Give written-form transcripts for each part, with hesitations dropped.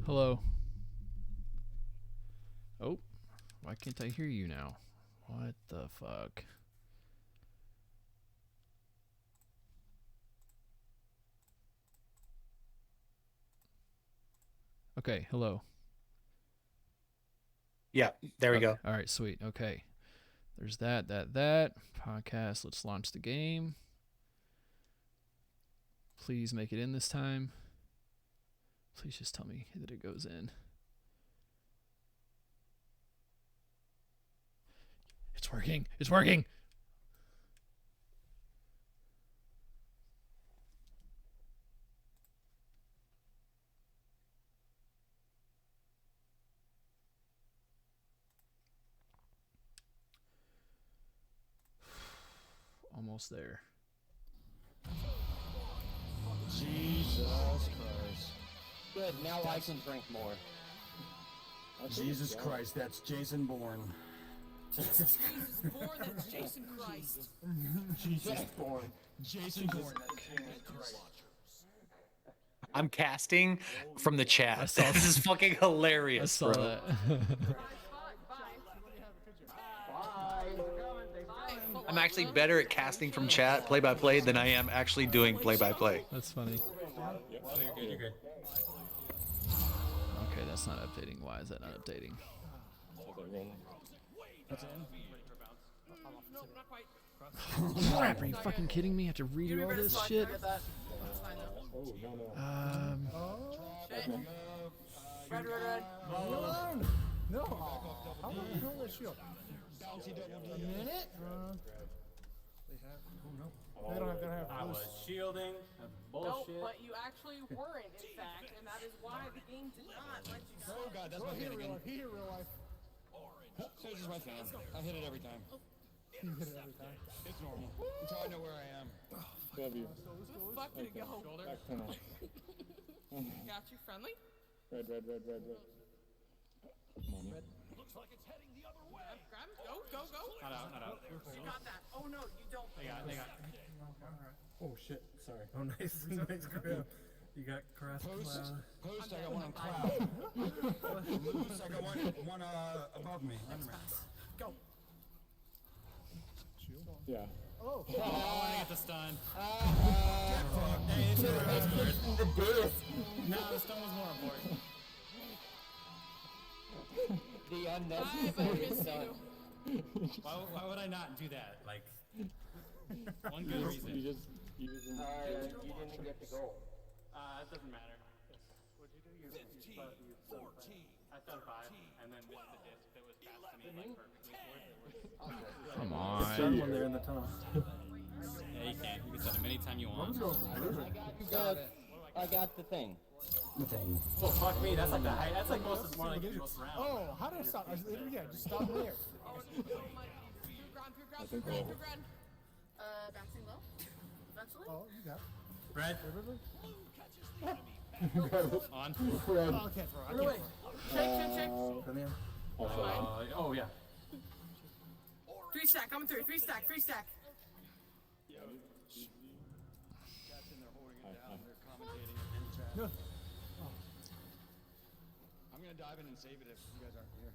Hello. Oh, why can't I hear you now? What the fuck? Okay, hello. Yeah, there we go. All right, sweet. Okay. There's that. Podcast. Let's launch the game. Please make it in this time. Please just tell me that it goes in. It's working. It's working. Almost there. Jesus Christ. Good, now I can drink more. Jesus Christ, that's Jason Bourne. Jesus Bourne, that's Jason Christ. Jesus Bourne. Jason Bourne, that's Jason Christ. I'm casting from the chat. I saw This is fucking hilarious, I saw bro. that. I'm actually better at casting from chat, play-by-play, than I am actually doing play-by-play. That's funny. You're good. Okay, that's not updating. Why is that not updating? Crap, are you fucking kidding me? I have to redo all this shit? Red. No. How do you hold that shield? A minute? They don't have I was shielding. That's bullshit. No, but you actually weren't, in fact, and that is why the game did not let you go. Oh god, that's my hit again. He hit real life. So this is my fan. I hit it every time. He hit it every time. It's normal. Until I know where I am. Where the fuck did it go? Got you friendly? Red. Looks like it's heading the other way. Grab him. Go. Not out. You got that. Oh no, you don't. They got it. Oh shit, sorry. Oh nice grab. You got Caress. Post, I got one on cloud. Loose, I got one above me. Go. Yeah. Oh. I want to get the stun. No, the stun was more important. The I unnecessary miss stuff. you. Why would I not do that? Like, one good reason. You didn't get the goal. It doesn't matter. What'd you do? I stunned 5, and then missed the disc that was passed to me like perfectly. Come on. When they're in the tunnel. Yeah, you can. You can stun him anytime you want. I got the thing. Oh, fuck me. That's like the height. That's like most round. Oh, how did I stop? Yeah, just stop there. Pure ground. Bouncing low. Eventually. Oh, you got Red. it. On. Oh, I can't throw. Shake. Oh, yeah. 3 stack, coming through. 3 stack. No. I'm gonna dive in and save it if you guys aren't here.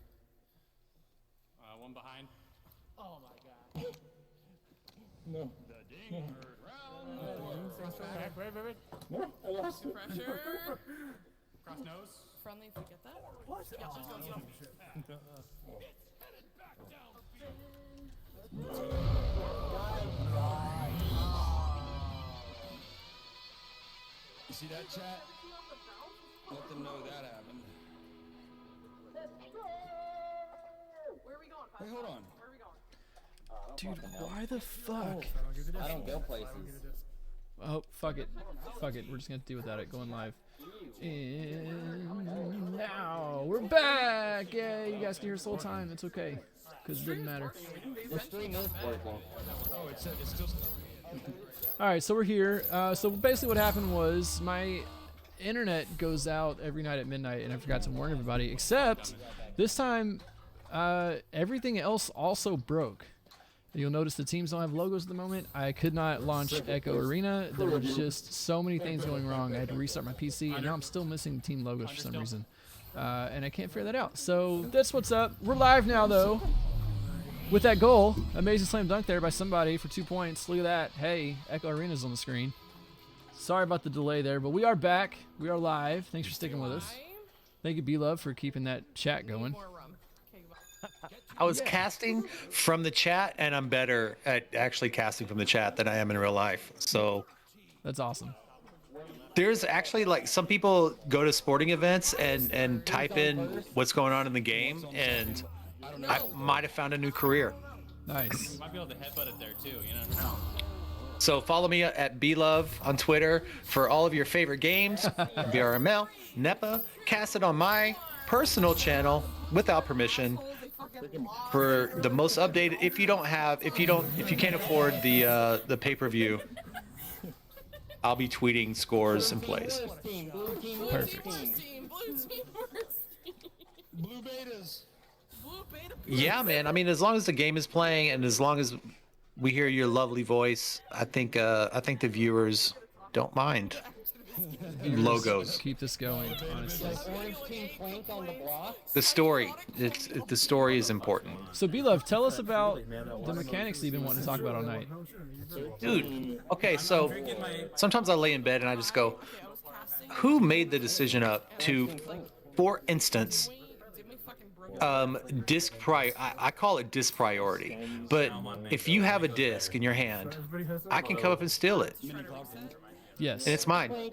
One behind. Oh my god. No. The ding herd round. Wait. Pressure. Cross nose. Friendly if we get that. What? Yeah, let's go. You see that chat? Let them know that happened. Where are we going? Wait, hold on. Where are we going? Dude, why the fuck? I don't go places. Oh, fuck it. We're just gonna deal without it. Going live. And now we're back. Yeah, you guys can hear us the whole time. It's okay, because it didn't matter. The stream is working. Oh, it's still. All right, so we're here. So basically, what happened was my internet goes out every night at midnight, and I forgot to warn everybody. Except this time, everything else also broke. You'll notice the teams don't have logos at the moment. I could not launch Echo Arena. There was just so many things going wrong. I had to restart my PC, and now I'm still missing the team logos for some reason. and I can't figure that out. So that's what's up. We're live now, though, with that goal. Amazing slam dunk there by somebody for 2 points. Look at that. Hey, Echo Arena's on the screen. Sorry about the delay there, but we are back. We are live. Thanks for sticking with us. Thank you, B-Love, for keeping that chat going. More rum. Okay, bye. I was casting from the chat, and I'm better at actually casting from the chat than I am in real life. So That's awesome. there's actually like some people go to sporting events and type in what's going on in the game, and I might have found a new career. Nice. Might be able to headbutt it there too, you know? So follow me at BLove on Twitter for all of your favorite games, BRML, NEPA, cast it on my personal channel without permission for the most updated. If you can't afford the pay-per-view, I'll be tweeting scores and plays. Perfect. Blue team first. Blue betas. Blue beta. Yeah, man. I mean, as long as the game is playing and as long as we hear your lovely voice, I think the viewers don't mind. Logos. Keep this going, honestly. Orange team flank on the block. The story. The story is important. So, B-Love, tell us about the mechanics you've been wanting to talk about all night. Dude, okay, so sometimes I lay in bed and I just go, who made the decision up to, for instance, disc I call it disc priority, but if you have a disc in your hand, I can come up and steal it, and Yes. it's mine,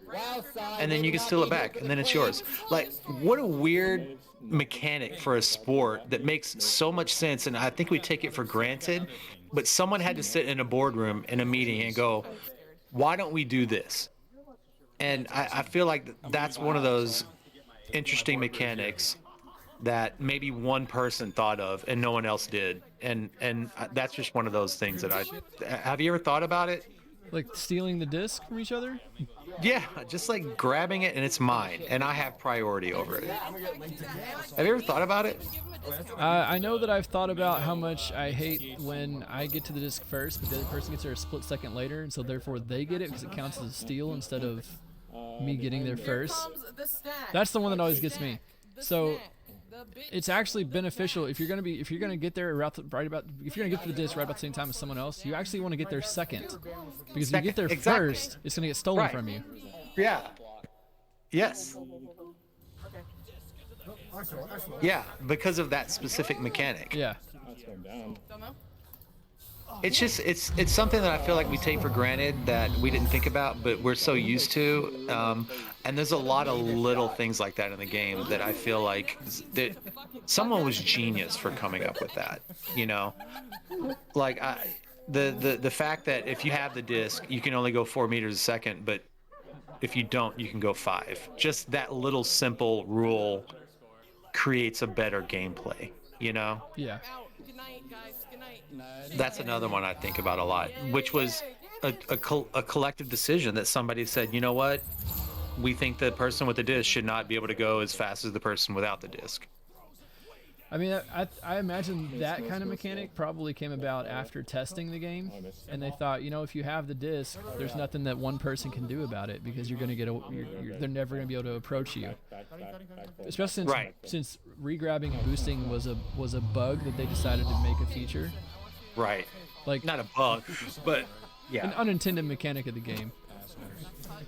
Wow, side. and then you can steal it back, and then it's yours. Like, what a weird mechanic for a sport that makes so much sense, and I think we take it for granted, but someone had to sit in a boardroom in a meeting and go, why don't we do this? And I feel like that's one of those interesting mechanics that maybe one person thought of and no one else did, and that's just one of those things that have you ever thought about it? Like stealing the disc from each other? Yeah, just like grabbing it and it's mine and I have priority over it. Have you ever thought about it? I know that I've thought about how much I hate when I get to the disc first, but the other person gets there a split second later, and so therefore they get it because it counts as a steal instead of me getting there first. Comes the stack. That's the one that always gets me. The So stack. The big it's actually beneficial if you're gonna get there if you're gonna get to the disc right about the same time as someone else. You actually want to get there second, because if you get there Exactly. first, it's gonna get stolen Right. from you. Yeah. Yes. Yeah, because of that specific mechanic. Yeah. Don't know. It's just it's something that I feel like we take for granted that we didn't think about, but we're so used to. And there's a lot of little things like that in the game that I feel like that someone was genius for coming up with that. You know, like the fact that if you have the disc, you can only go 4 meters a second, but if you don't, you can go 5. Just that little simple rule creates a better gameplay. You know. Yeah. Out. Good night, guys. Good night. That's another one I think about a lot, which was a collective decision that somebody said, you know what, we think the person with the disc should not be able to go as fast as the person without the disc. I mean, I imagine that kind of mechanic probably came about after testing the game, and they thought, you know, if you have the disc, there's nothing that one person can do about it because you're gonna get they're never gonna be able to approach you. Especially since regrabbing and boosting was a bug that they decided to make a feature, Right. like Not a bug, but an yeah. unintended mechanic of the game.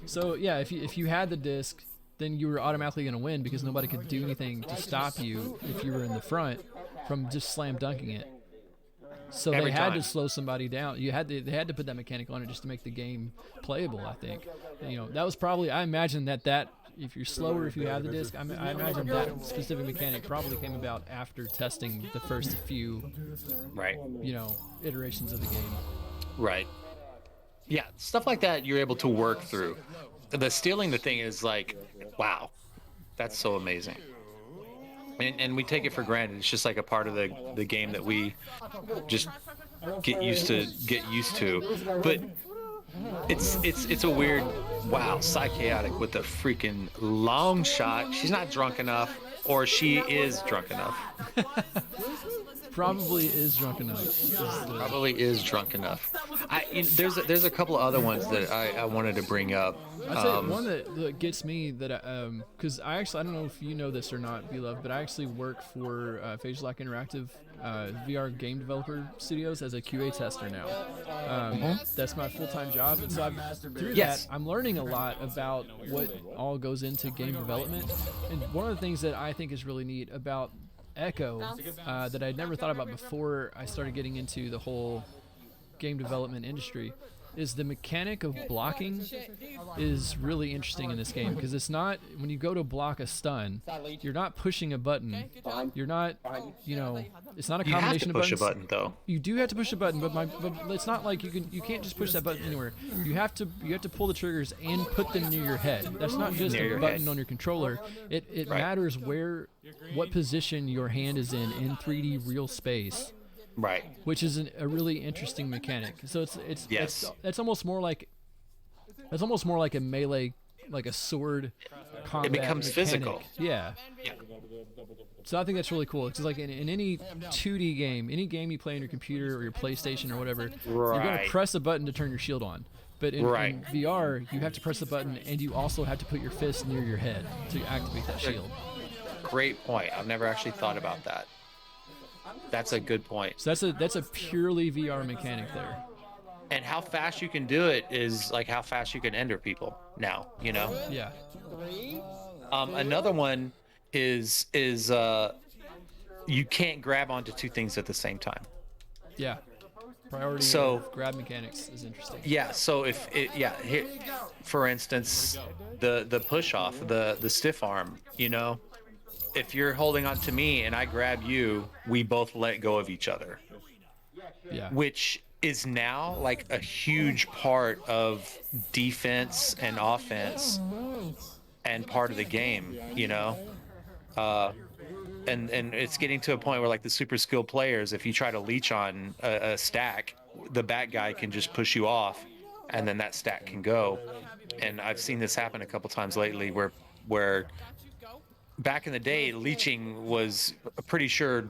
So yeah, if you had the disc, then you were automatically going to win because nobody could do anything to stop you if you were in the front from just slam dunking it. So Every they had time. to slow somebody down. They had to put that mechanic on it just to make the game playable, I think. You know, that was probably, I imagine that if you're slower if you have the disc, I imagine that specific mechanic probably came about after testing the first few, Right. you know, iterations of the game. Right. Yeah, stuff like that you're able to work through. The stealing the thing is like, wow, that's so amazing. And we take it for granted. It's just like a part of the game that we just get used to. But it's a weird, wow, psychotic with a freaking long shot. She's not drunk enough, or she is drunk enough. Probably is drunk enough. Probably is drunk enough. There's a couple of other ones that I wanted to bring up. I'd say one that gets me that because I don't know if you know this or not, Beloved, but I actually work for Phase Lock Interactive VR game developer studios as a QA tester now. That's my full-time job, and so through that I'm learning a lot about what all goes into game development. And one of the things that I think is really neat about Echo that I'd never thought about before I started getting into the whole game development industry is the mechanic of blocking is really interesting in this game, because it's not, when you go to block a stun, you're not pushing a button. You're not, it's not a combination of buttons. You have to push a button though. You do have to push a button, but it's not like you can't just push that button anywhere. You have to pull the triggers and put them near your head. That's not just a button on your controller. It matters what position your hand is in 3D real space. Right. Which is a really interesting mechanic. So it's almost more like a melee, like a sword combat. It becomes mechanic. physical. Yeah. So I think that's really cool. It's like in any 2D game, any game you play on your computer or your PlayStation or whatever, you're gonna press a button to turn your shield on. But in VR, you have to press the button, and you also have to put your fist near your head to activate that shield. Great point. I've never actually thought about that. That's a good point. So that's a purely VR mechanic there. And how fast you can do it is like how fast you can enter people now, Yeah. Another one is you can't grab onto two things at the same time. Yeah. Priority grab mechanics is interesting. Yeah, so here, for instance, the push off, the stiff arm, if you're holding on to me and I grab you, we both let go of each other. Yeah. Which is now like a huge part of defense and offense and part of the game, and it's getting to a point where like the super skilled players, if you try to leech on a stack, the bad guy can just push you off and then that stack can go. And I've seen this happen a couple times lately where back in the day, leeching was a pretty surefire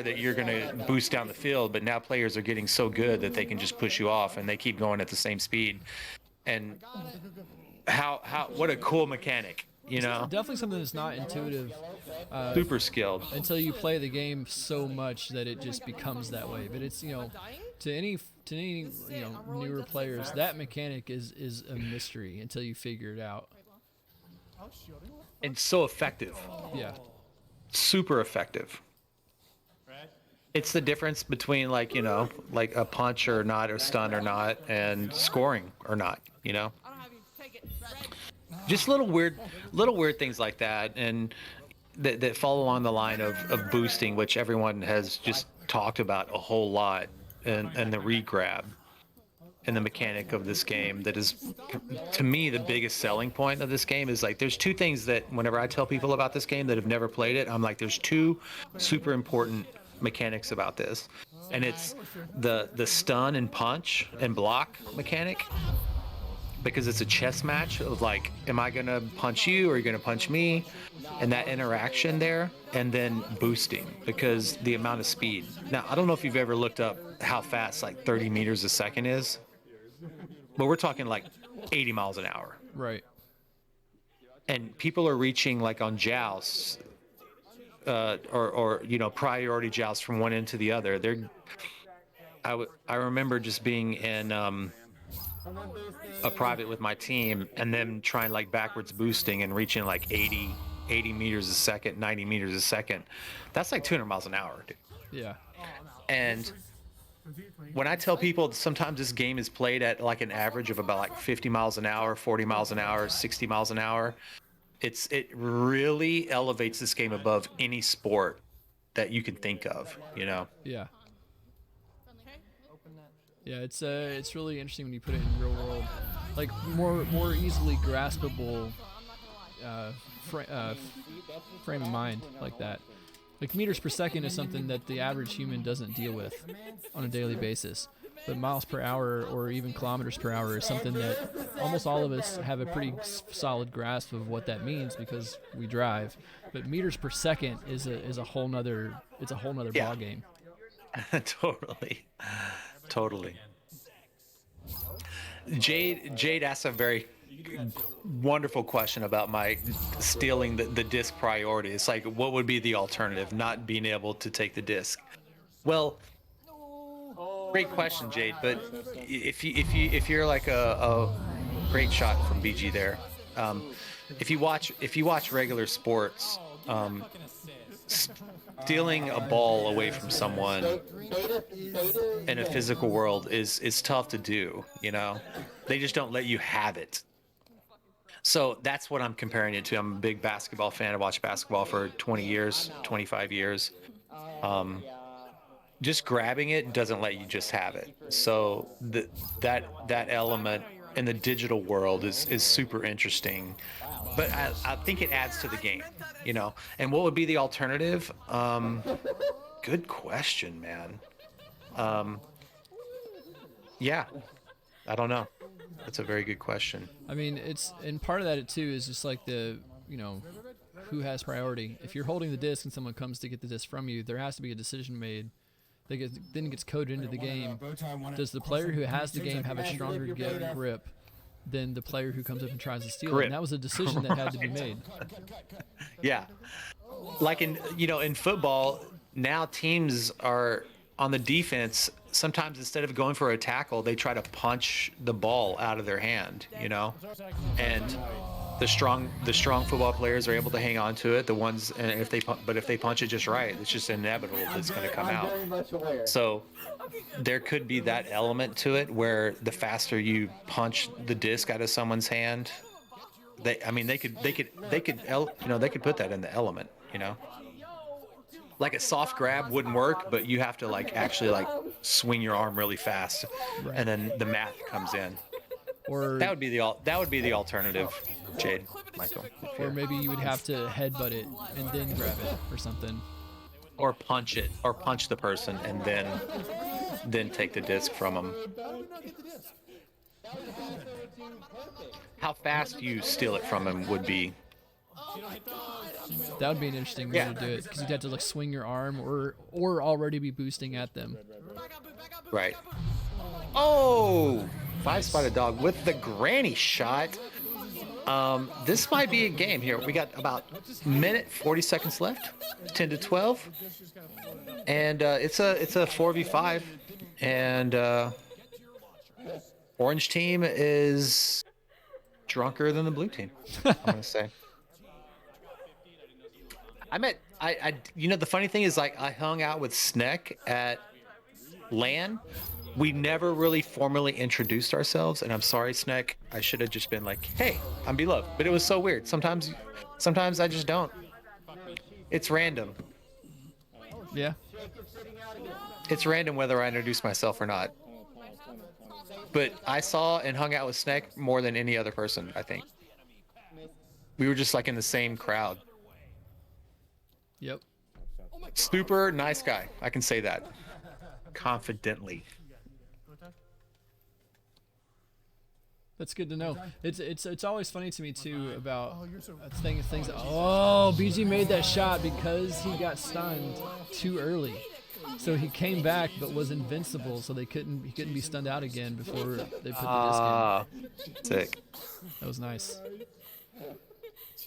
that you're going to boost down the field, but now players are getting so good that they can just push you off and they keep going at the same speed. And what a cool mechanic, Definitely something that's not intuitive. Super skilled. Until you play the game so much that it just becomes that way. But it's, to any newer players, that mechanic is a mystery until you figure it out. And so effective. Yeah. Super effective. It's the difference between like a punch or not, or stun or not, and scoring or not, Just little weird things like that, and that fall along the line of boosting, which everyone has just talked about a whole lot, and the re-grab. And the mechanic of this game that is, to me, the biggest selling point of this game is like, there's two things that whenever I tell people about this game that have never played it, I'm like, there's two super important mechanics about this. And it's the stun and punch and block mechanic, because it's a chess match of like, am I going to punch you or are you going to punch me? And that interaction there, and then boosting, because the amount of speed. Now, I don't know if you've ever looked up how fast like 30 meters a second is. But we're talking like 80 miles an hour. Right. And people are reaching like on jousts, or priority jousts from one end to the other. I remember just being in a private with my team and them trying like backwards boosting and reaching like 80 meters a second, 90 meters a second. That's like 200 miles an hour, dude. Yeah. And when I tell people sometimes this game is played at like an average of about like 50 miles an hour, 40 miles an hour, 60 miles an hour, it really elevates this game above any sport that you can think of, Yeah. Yeah, it's really interesting when you put it in real world, like more easily graspable frame of mind like that. Like meters per second is something that the average human doesn't deal with on a daily basis. but miles per hour or even kilometers per hour is something that almost all of us have a pretty solid grasp of what that means because we drive. But meters per second is a whole nother Yeah. ball game. Totally. Jade asked a very wonderful question about my stealing the disc priority. It's like, what would be the alternative? Not being able to take the disc. Well, great question, Jade. But if you're like a great shot from BG there. If you watch regular sports, stealing a ball away from someone in a physical world is tough to do. You know, they just don't let you have it. So that's what I'm comparing it to. I'm a big basketball fan. I watched basketball for 20 years, 25 years. Just grabbing it doesn't let you just have it. So that element in the digital world is super interesting. But I think it adds to the game, you know. And what would be the alternative? Good question, man. Yeah, I don't know. That's a very good question. I mean, and part of that too is just like who has priority. If you're holding the disc and someone comes to get the disc from you, there has to be a decision made. Then it gets coded into the game. Does the player who has the game have a stronger grip than the player who comes up and tries to steal it? And that was a decision that had to be made. Yeah, like in football now, teams are on the defense. Sometimes instead of going for a tackle, they try to punch the ball out of their hand, you know, and the strong football players are able to hang on to it. The ones, and if they punch it just right, it's just inevitable that it's going to come out. So there could be that element to it where the faster you punch the disc out of someone's hand, they could put that in the element, you know. Like a soft grab wouldn't work, but you have to actually swing your arm really fast, Right. and then the math comes in. Or That would be the alternative, Jade, Michael. or maybe you would have to headbutt it and then grab it or something. Or punch the person and then take the disc from them. How fast you steal it from him would be. That would be an interesting way to do it because you'd have to swing your arm or already be boosting at them. Right. Oh, 5-spotted dog with the granny shot. This might be a game here. We got about a minute 40 seconds left, 10 to 12, and it's a 4v5, and orange team is drunker than the blue team. I'm gonna say. The funny thing is, I hung out with Sneck at LAN. We never really formally introduced ourselves, and I'm sorry, Sneck. I should have just been like, "Hey, I'm Beloved," but it was so weird. Sometimes I just don't. It's random. Yeah. It's random whether I introduce myself or not. But I saw and hung out with Sneck more than any other person, I think. We were just in the same crowd. Yep. Super nice guy. I can say that confidently. That's good to know. It's always funny to me too about things. Oh, BG made that shot because he got stunned too early, so he came back but was invincible. So he couldn't be stunned out again before they put the disc in. Sick. That was nice.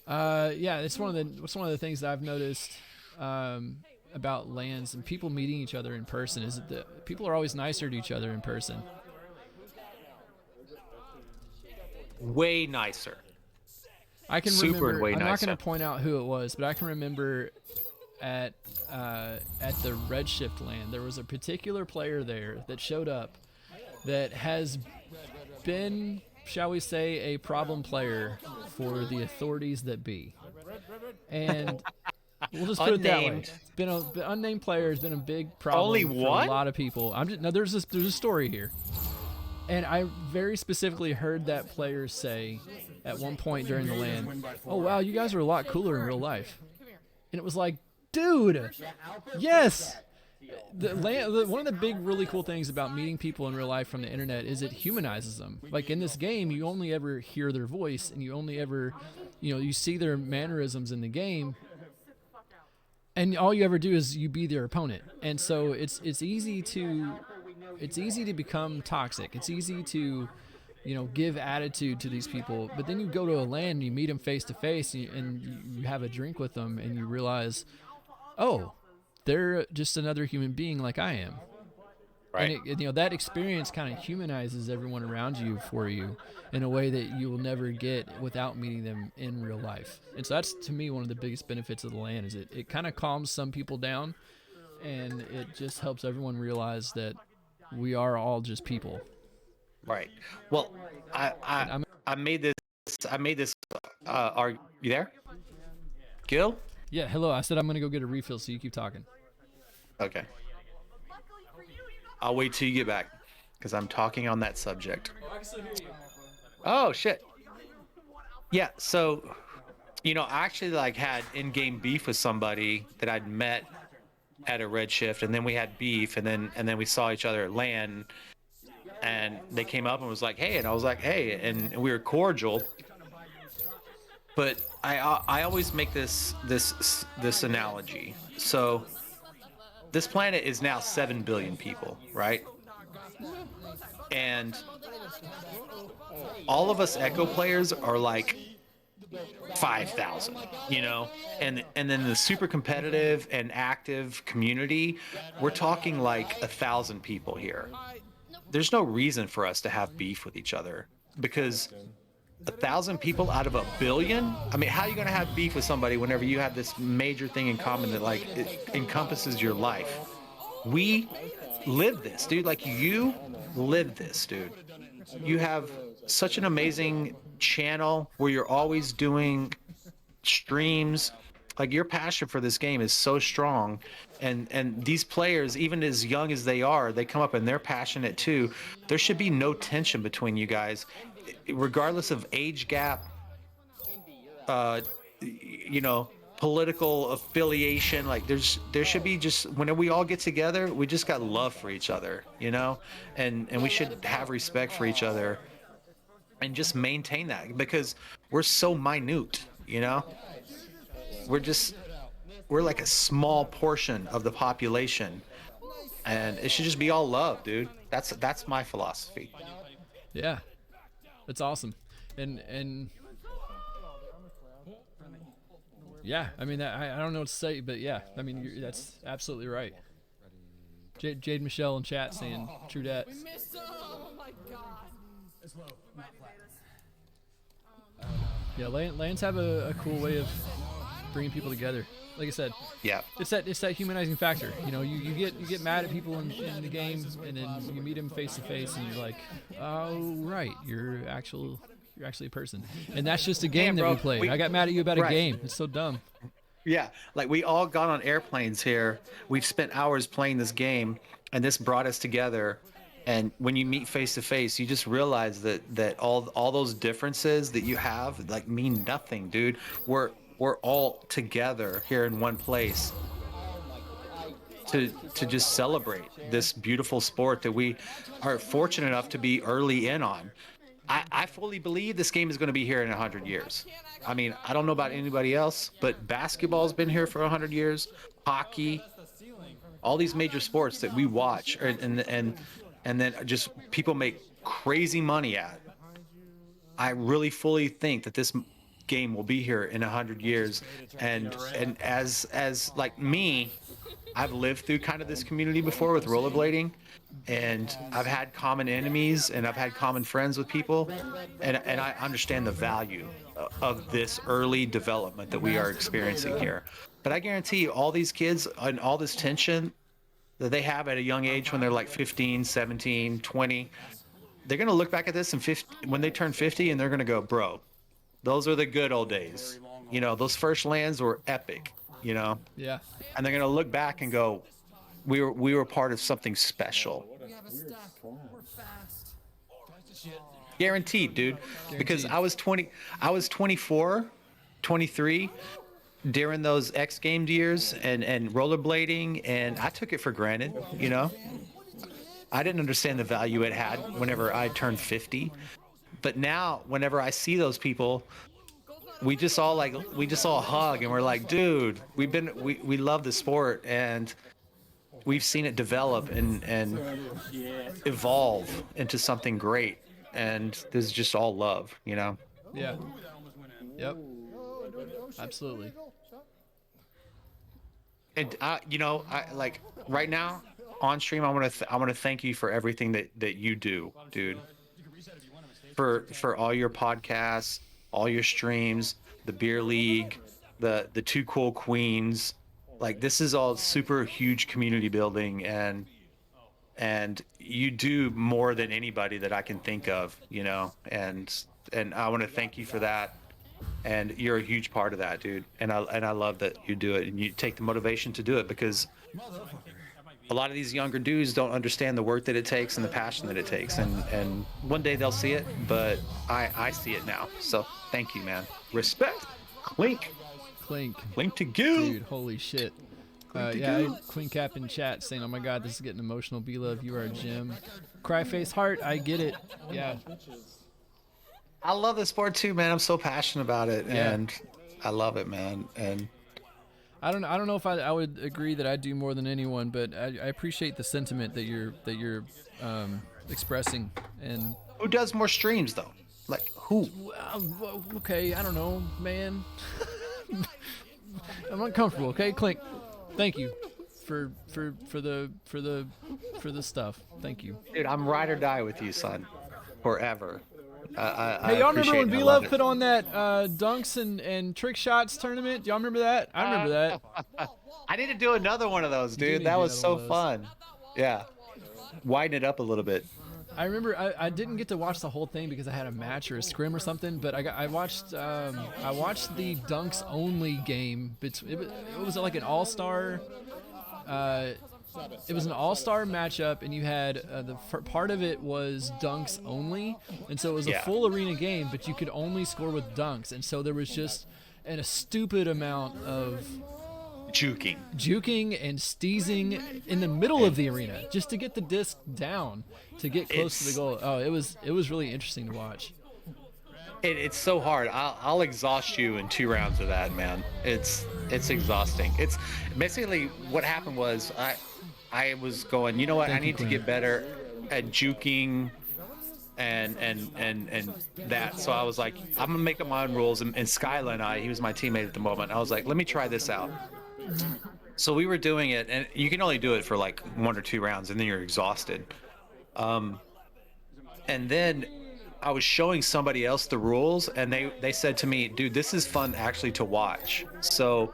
Yeah, it's one of the things that I've noticed about LANs and people meeting each other in person is that people are always nicer to each other in person. Way nicer. I can Super remember. and way I'm not nicer. going to point out who it was, but I can remember at the Redshift LAN there was a particular player there that showed up that has been, shall we say, a problem player for the authorities that be. And we'll just put it that way. Unnamed. The unnamed player has been a big problem Only for one? a lot of people. There's a story here. And I very specifically heard that player say at one point during the LAN, "Oh wow, you guys are a lot cooler in real life." And it was like, dude, yes, One of the big, really cool things about meeting people in real life from the internet is it humanizes them. Like in this game, you only ever hear their voice, and you only ever, you see their mannerisms in the game, and all you ever do is you be their opponent. And so it's easy to become toxic. It's easy to give attitude to these people. But then you go to a LAN and you meet them face to face, and you have a drink with them, and you realize, oh, they're just another human being like I am. Right. And that experience kind of humanizes everyone around you for you in a way that you will never get without meeting them in real life. And so that's, to me, one of the biggest benefits of the LAN is it kind of calms some people down, and it just helps everyone realize that we are all just people. Right. Well, I made this. Are you there, Gil? Yeah, hello. I said I'm going to go get a refill, so you keep talking. Okay. I'll wait till you get back, because I'm talking on that subject. Oh, shit. Yeah, so, I actually, had in-game beef with somebody that I'd met at a Redshift, and then we had beef, and then we saw each other at LAN, and they came up and was like, hey, and I was like, hey, and we were cordial. But I always make this analogy. So this planet is now 7 billion people, right? And all of us Echo players are like 5,000, and then the super competitive and active community, we're talking like 1,000 people here. There's no reason for us to have beef with each other, because 1,000 people out of 1 billion. I mean, how are you going to have beef with somebody whenever you have this major thing in common that it encompasses your life? We live this, dude. Like, you live this, dude. You have such an amazing channel where you're always doing streams. Like, your passion for this game is so strong, and these players, even as young as they are, they come up and they're passionate too. There should be no tension between you guys, regardless of age gap, political affiliation. Like, there should be, just whenever we all get together, we just got love for each other, and we should have respect for each other and just maintain that, because we're so minute, we're like a small portion of the population, and it should just be all love, dude. That's my philosophy. Yeah, that's awesome. And yeah, I mean, I don't know what to say, but yeah, I mean, that's absolutely right. Jade Michelle in chat saying true dat. Oh my god. Yeah, LANs have a cool way of bringing people together. Like I said, Yeah. it's that humanizing factor. You get mad at people in the game, and then you meet them face to face, and you're like, oh right, you're actually a person, and that's just a game that we play. I got mad at you about a game. It's so dumb. Yeah, like, we all got on airplanes here. We've spent hours playing this game, and this brought us together. And when you meet face to face, you just realize that all those differences that you have, like, mean nothing, dude. We're all together here in one place to just celebrate this beautiful sport that we are fortunate enough to be early in on. I fully believe this game is going to be here in 100 years. I mean, I don't know about anybody else, but basketball's been here for 100 years. Hockey, all these major sports that we watch, and then just people make crazy money at. I really fully think that this game will be here in 100 years, and as like me, I've lived through kind of this community before with rollerblading, and I've had common enemies, and I've had common friends with people, and I understand the value of this early development that we are experiencing here. But I guarantee you, all these kids and all this tension that they have at a young age, when they're like 15, 17, 20, they're going to look back at this when they turn 50, and they're going to go, bro, those are the good old days. Those first LANs were epic, Yeah. and they're going to look back and go, we were part of something special. We have a stack. We're fast. Guaranteed, dude. Because I was 24, 23, during those X Games years and rollerblading, and I took it for granted, you know. I didn't understand the value it had whenever I turned 50. But now whenever I see those people, we just all hug and we're like, dude, we love the sport and we've seen it develop and evolve into something great, and this is just all love, you know. Yeah. Yep. Absolutely. And you know, I like right now on stream, I want to thank you for everything that you do, dude. For all your podcasts, all your streams, the beer league, the two cool queens. Like, this is all super huge community building, and you do more than anybody that I can think of, you know. And I want to thank you for that. And you're a huge part of that, dude. And I love that you do it and you take the motivation to do it, because a lot of these younger dudes don't understand the work that it takes and the passion that it takes. And one day they'll see it, but I see it now. So thank you, man. Respect. Clink. Clink to go. Dude, holy shit. Yeah, Queen Cap in chat saying, "Oh my God, this is getting emotional. B-Love, you are a gem." Cry face heart, I get it. Yeah. I love the sport too, man. I'm so passionate about it, Yeah. and I love it, man. And I don't know if I would agree that I do more than anyone, but I appreciate the sentiment that you're expressing. And who does more streams though? Like, who? Okay, I don't know, man. I'm uncomfortable. Okay, Clink. Thank you for the stuff. Thank you. Dude, I'm ride or die with you, son. Forever. Hey, y'all remember when V-Love put on that dunks and trick shots tournament? Do y'all remember that? I remember that. I need to do another one of those, dude. That was so fun. Yeah. Widen it up a little bit. I remember I didn't get to watch the whole thing because I had a match or a scrim or something, but I watched the dunks only game. It was like an all-star. It was an all-star matchup, and you had part of it was dunks only, and so it was a full arena game, but you could only score with dunks, and so there was just a stupid amount of juking and steezing in the middle of the arena just to get the disc down to get close to the goal. Oh, it was really interesting to watch. It's so hard. I'll exhaust you in 2 rounds of that, man. It's exhausting. It's basically what happened was I was going, you know what? I need to get better at juking and that. So I was like, I'm gonna make up my own rules. And Skyla he was my teammate at the moment. I was like, let me try this out. So we were doing it, and you can only do it for like 1 or 2 rounds, and then you're exhausted. And then I was showing somebody else the rules, and they said to me, dude, this is fun actually to watch. So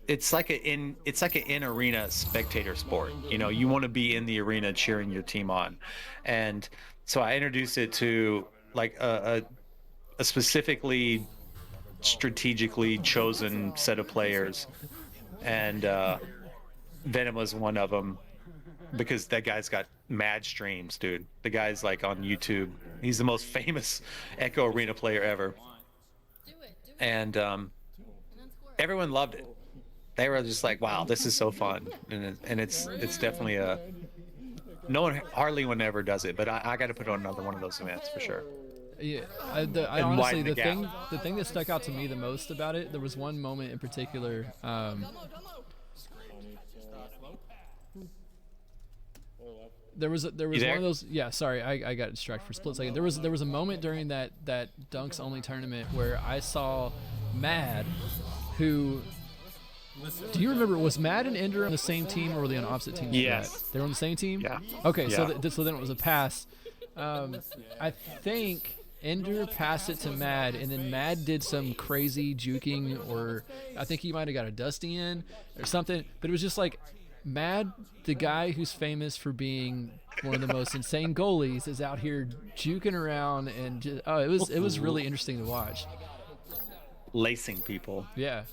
it's like an in-arena spectator sport. You know, you want to be in the arena cheering your team on. And so I introduced it to like a specifically strategically chosen set of players, and Venom was one of them, because that guy's got mad streams, dude. The guy's like on YouTube. He's the most famous Echo Arena player ever. And everyone loved it. They were just like, wow, this is so fun. And it's definitely hardly anyone ever does it, but I got to put on another one of those events for sure. Yeah, I honestly, the thing that stuck out to me the most about it, there was one moment in particular. There was one of those. Yeah, sorry, I got distracted for a split second. There was a moment during that dunks only tournament where I saw Mad, who. Do you remember, was Mad and Ender on the same team, or were they on opposite teams? Yes. They were on the same team? Yeah. Okay, yeah. So then it was a pass. I think Ender passed it to Mad, and then Mad did some crazy juking, or I think he might have got a dusty in or something, but it was just like, Mad, the guy who's famous for being one of the most insane goalies, is out here juking around, and just, it was really interesting to watch. Lacing people. Yeah.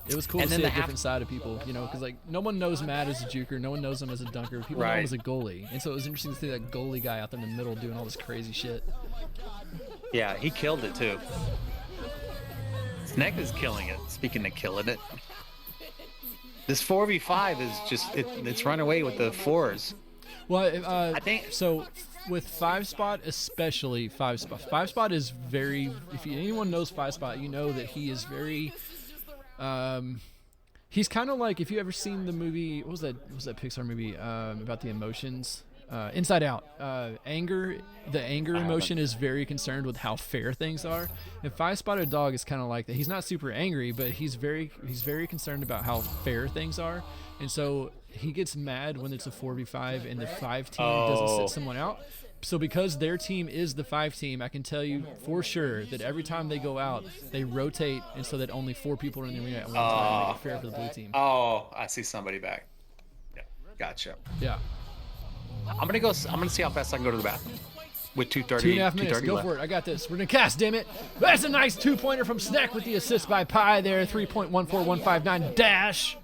It was cool to see a different side of people, you know, because like no one knows Matt as a juker, no one knows him as a dunker. People know him as a goalie, and so it was interesting to see that goalie guy out there in the middle doing all this crazy shit. Yeah, he killed it too. Sneg is killing it. Speaking of killing it, this 4v5 is just it's run away with the fours. Well, I think so. With 5-spot, especially 5-spot. 5-spot is very. If anyone knows 5-spot, you know that he is very. He's kind of like, if you ever seen the movie, what was that Pixar movie about the emotions? Inside Out. The anger emotion is very concerned with how fair things are. And 5-spotted dog is kind of like that. He's not super angry, but he's very concerned about how fair things are. And so he gets mad when it's a 4v5 and the 5 team doesn't sit someone out. So because their team is the 5 team, I can tell you for sure that every time they go out, they rotate, and so that only 4 people are in the arena at one time to make it fair for the blue team. Oh, I see somebody back. Yeah, gotcha. Yeah. I'm gonna see how fast I can go to the bathroom. With 2:30. 2.5 minutes. Go for it. I got this. We're gonna cast. Damn it! That's a nice 2-pointer from Snack with the assist by Pi there. 3.14159 dash.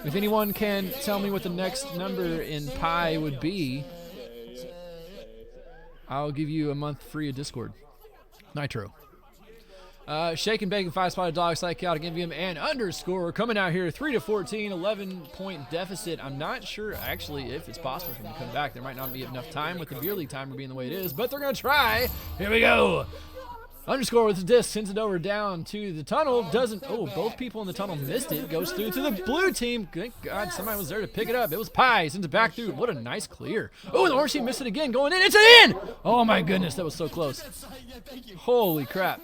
If anyone can tell me what the next number in Pi would be, I'll give you a month free of Discord. Nitro. Shake and Bake 5-spotted dog, psych out again, VM and underscore coming out here 3-14, 11-point deficit. I'm not sure actually if it's possible for them to come back. There might not be enough time with the beer league timer being the way it is, but they're gonna try. Here we go. Underscore with the disc, sends it over down to the tunnel. Both people in the tunnel missed it. Goes through to the blue team. Thank God somebody was there to pick it up. It was Pi. Sends it back through. What a nice clear. Oh, the orange team missed it again. Going in. It's in! Oh my goodness, that was so close. Holy crap.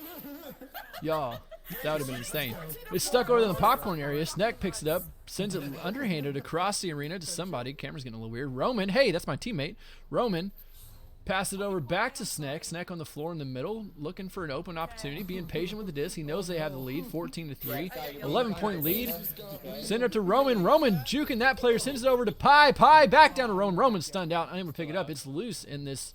Y'all, that would have been insane. It's stuck over in the popcorn area. Snack picks it up, sends it underhanded across the arena to somebody. Camera's getting a little weird. Roman, hey, that's my teammate. Roman. Pass it over back to Snack. Snack on the floor in the middle, looking for an open opportunity, being patient with the disc. He knows they have the lead, 14-3, 11-point lead. Send it to Roman. Roman juking that player, sends it over to Pi. Pi back down to Roman. Roman's stunned out, unable to pick it up. It's loose in this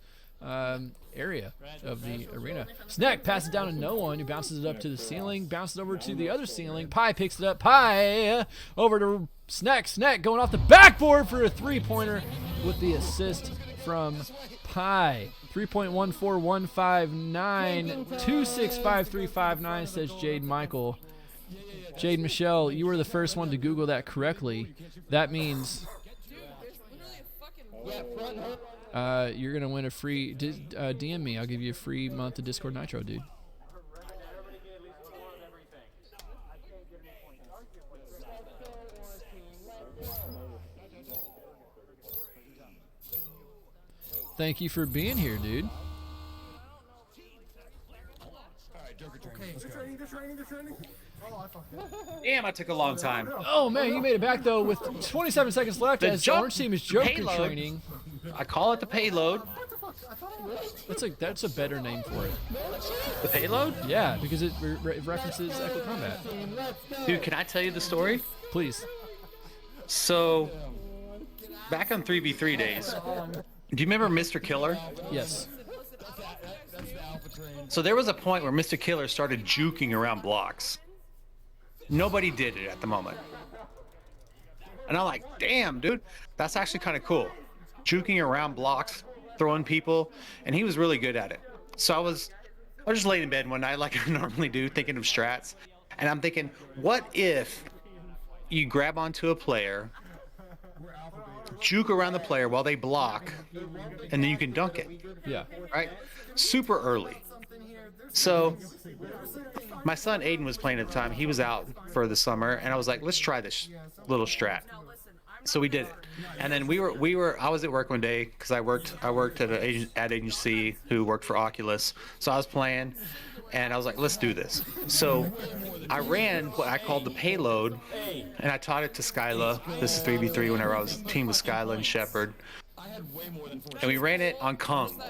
area of the arena. Snack passes down to no one, who bounces it up to the ceiling, bounces over to the other ceiling. Pi picks it up. Pi over to Snack. Snack going off the backboard for a 3-pointer with the assist from Pi. 3.14159, 2655359 says Jade Michael. Jade Michelle, you were the first one to Google that correctly. That means you're gonna win a free. DM me. I'll give you a free month of Discord Nitro, dude. Thank you for being here, dude. Damn, I took a long time. Oh man, you made it back though with 27 seconds left as the orange team is Joker payload. training. I call it the payload. That's a better name for it. The payload? Yeah, because it references Echo Combat. Dude, can I tell you the story? Please. So, back on 3v3 days, do you remember Mr. Killer? Yes. So there was a point where Mr. Killer started juking around blocks. Nobody did it at the moment. And I'm like, damn, dude, that's actually kind of cool. Juking around blocks, throwing people, and he was really good at it. So I was just laying in bed one night like I normally do, thinking of strats. And I'm thinking, what if you grab onto a player, juke around the player while they block, and then you can dunk it. Yeah. Right? Super early. So my son Aiden was playing at the time. He was out for the summer, and I was like, let's try this little strat. So we did it. And then I was at work one day because I worked at an ad agency who worked for Oculus. So I was playing, and I was like, let's do this. So I ran what I called the payload, and I taught it to Skyla. This is 3v3 whenever I was team with Skyla and Shepard. And we ran it on Kung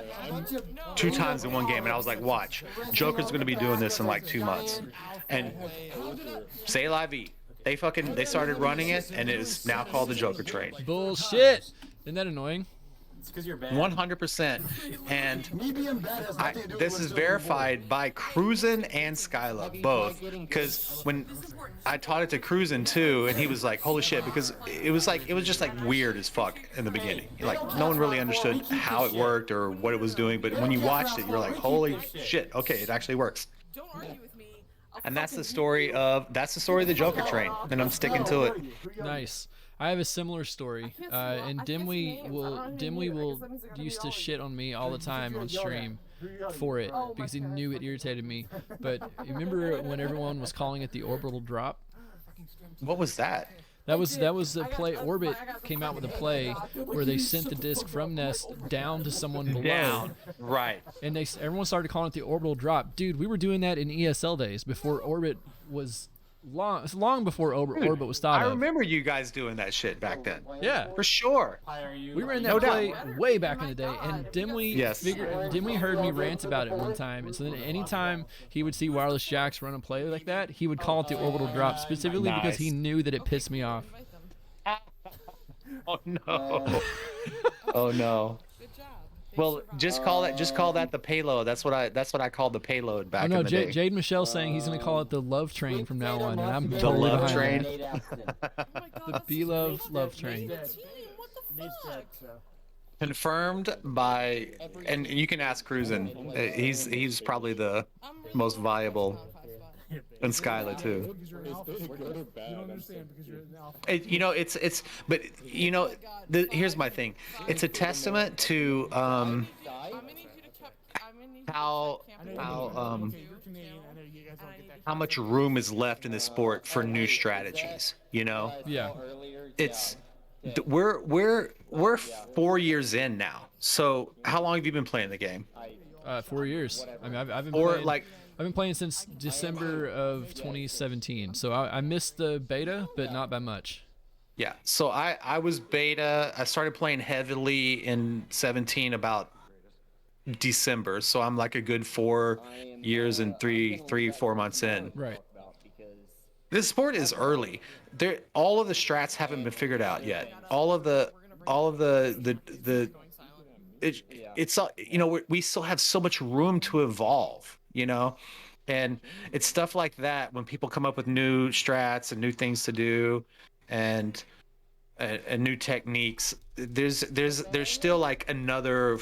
2 times in one game, and I was like, watch, Joker's going to be doing this in like 2 months. And say la vie. They started running it, and it is now called the Joker train. Bullshit. Isn't that annoying? 100%. And this is verified by Cruisin and Skyla, both. Because when I taught it to Cruisin too, and he was like, holy shit, because it was just like weird as fuck in the beginning. Like, no one really understood how it worked or what it was doing, but when you watched it, you're like, holy shit, okay, it actually works. Don't argue with me. And that's the story of the Joker train, and I'm sticking to it. Nice. I have a similar story, and Dimwee will used to shit on me all the time on stream for it because he knew it irritated me. But you remember when everyone was calling it the orbital drop? What was that? That was the play. Orbit came out with a play where they sent the disc from Nest down to someone below. Down. Right. And everyone started calling it the orbital drop. Dude, we were doing that in ESL days before Orbit was long before Orbit was thought I of. remember you guys doing that shit back then. Yeah. For sure. We were in that No doubt. play way back in the day, and Dimwee Yes. Dimwee heard me rant about it one time, and so then anytime he would see Wireless Jacks run a play like that, he would call it the orbital drop specifically because he Nice. knew that it pissed me off. Oh no. Oh no. Well, just call that the payload. That's what I called the payload back Oh no, in the day. Jade Michelle's saying he's gonna call it the love train from now on, and I'm The totally love behind train. that. The B-Love love train. Nate's dead, so. Confirmed by, and you can ask Cruisin. He's probably the most viable, and Skyla too. Because you're an alpha. You don't understand because you're an alpha. But here's my thing. It's a testament to I'm gonna need you to how Okay, you're Canadian. I know you guys don't get that. how much room is left in the sport for new strategies. You know, Yeah. it's we're 4 years in now. So how long have you been playing the game? 4 years. I mean, I've been Or playing, like, I've been playing since December of 2017. So I missed the beta, but not by much. yeah. So I was beta. I started playing heavily in 17 about December. So I'm like a good 4 years and 4 months in. Right. This sport is early. All of the strats haven't been figured out yet. All of the it's we still have so much room to evolve, and it's stuff like that when people come up with new strats and new things to do, and new techniques. There's still like another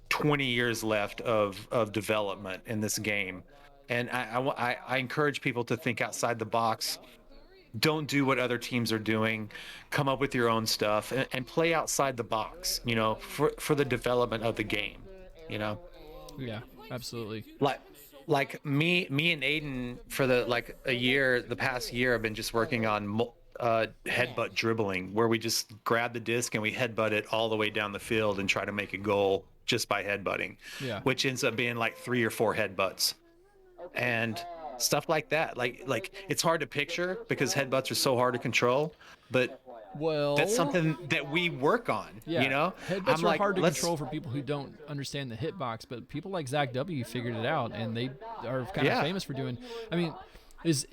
20 years left of development in this game. And I encourage people to think outside the box. Don't do what other teams are doing. Come up with your own stuff and play outside the box, for the development of the game, Yeah, absolutely. Like me and Aiden for the past year, I've been just working on headbutt dribbling, where we just grab the disc and we headbutt it all the way down the field and try to make a goal just by headbutting, Yeah. which ends up being like 3 or 4 headbutts. And stuff like that, like it's hard to picture because headbutts are so hard to control, but Well, that's something that we work on. yeah. Headbutts I'm are like, hard to let's- control for people who don't understand the hitbox, but people like Zach W figured it out, and they are kind of Yeah. famous for doing. I mean, is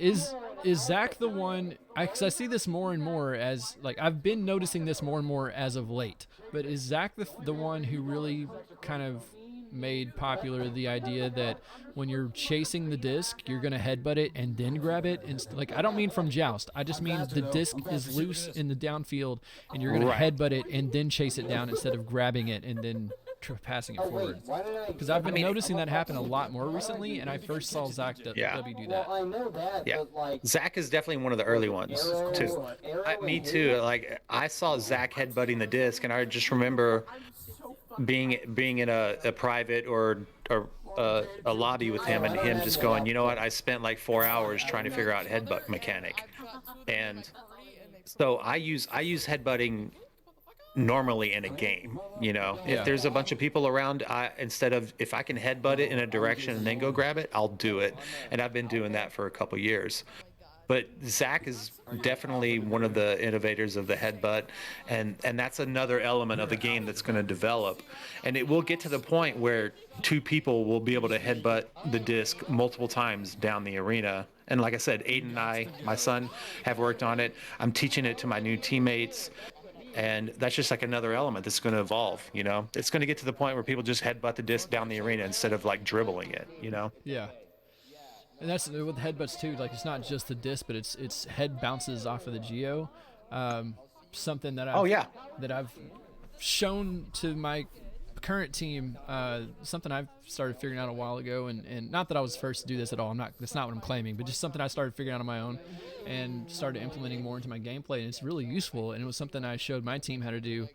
Zach the one? Because I see this more and more as I've been noticing this more and more as of late. But is Zach the one who really kind of made popular the idea that when you're chasing the disc, you're gonna headbutt it and then grab it? And I don't mean from joust. I just mean the disc is loose in the downfield, and you're gonna Right. headbutt it and then chase it down instead of grabbing it and then passing it forward. Because I've been noticing that happen a lot more recently, and I first saw Zach W do that. I know that, Yeah, but like, Zach is definitely one of the early ones too. Me too. Like I saw Zach headbutting the disc, and I just remember being in a private or a lobby with him, and him just going, you know what? I spent like 4 hours trying to figure out headbutt mechanic, and so I use headbutting normally in a game. Yeah. If there's a bunch of people around, if I can headbutt it in a direction and then go grab it, I'll do it. And I've been doing that for a couple years. But Zach is definitely one of the innovators of the headbutt, and that's another element of the game that's going to develop. And it will get to the point where 2 people will be able to headbutt the disc multiple times down the arena. And like I said, Aiden and my son, have worked on it. I'm teaching it to my new teammates. And that's just like another element that's going to evolve. It's going to get to the point where people just headbutt the disc down the arena instead of like dribbling it. Yeah. And that's with headbutts too. Like it's not just the disc, but it's head bounces off of the geo. Something that I've shown to my current team, something I've started figuring out a while ago, and not that I was first to do this at all. That's not what I'm claiming, but just something I started figuring out on my own and started implementing more into my gameplay, and it's really useful. And it was something I showed my team how to do.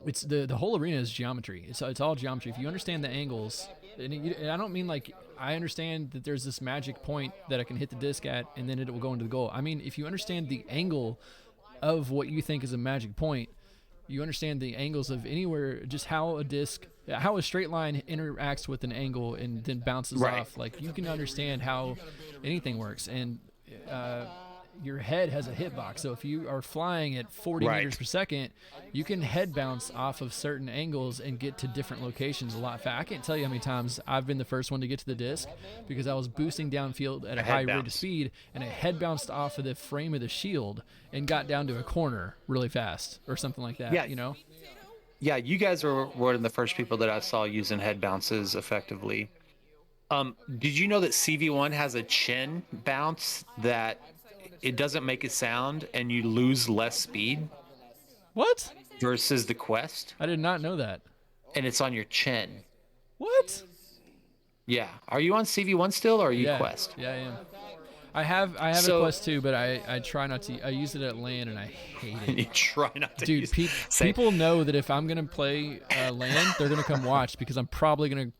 It's the whole arena is geometry. It's all geometry. If you understand the angles, and I don't mean like I understand that there's this magic point that I can hit the disc at, and then it will go into the goal. I mean, if you understand the angle of what you think is a magic point, you understand the angles of anywhere, just how a straight line interacts with an angle and then bounces off. Like, you can understand how anything works. And your head has a hitbox. So if you are flying at 40 meters per second, you can head bounce off of certain angles and get to different locations a lot faster. I can't tell you how many times I've been the first one to get to the disc because I was boosting downfield at a high rate of speed, and I head bounced off of the frame of the shield and got down to a corner really fast or something like that. Yeah. Yeah, you guys were one of the first people that I saw using head bounces effectively. Did you know that CV1 has a chin bounce that it doesn't make a sound and you lose less speed? What? Versus the Quest. I did not know that. And it's on your chin. What? Yeah. Are you on CV1 still, or are you Quest? Yeah, I am. I have a Quest too, but I try not to. I use it at LAN and I hate it. You try not to. Dude, people know that if I'm gonna play LAN, they're gonna come watch because I'm probably gonna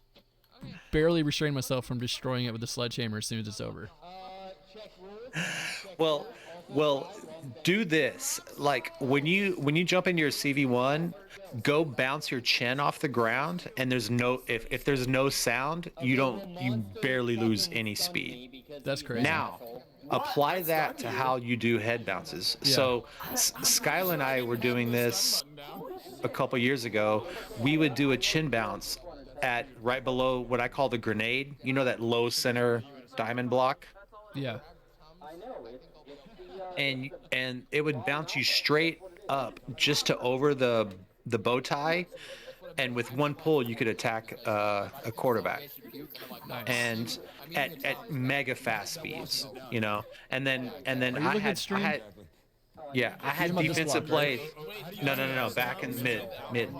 barely restrain myself from destroying it with a sledgehammer as soon as it's over. Well, do this. Like when you jump into your CV1, go bounce your chin off the ground, and there's no if there's no sound, you barely lose any speed. That's crazy. Now, apply that to how you do head bounces. Yeah. So, Skyla and I were doing this a couple years ago. We would do a chin bounce at right below what I call the grenade. You know, that low center diamond block? Yeah. And it would bounce you straight up just to over the bow tie, and with one pull you could attack a quarterback. Nice. And at mega fast speeds, you know. And then I had defensive play. No, back in mid.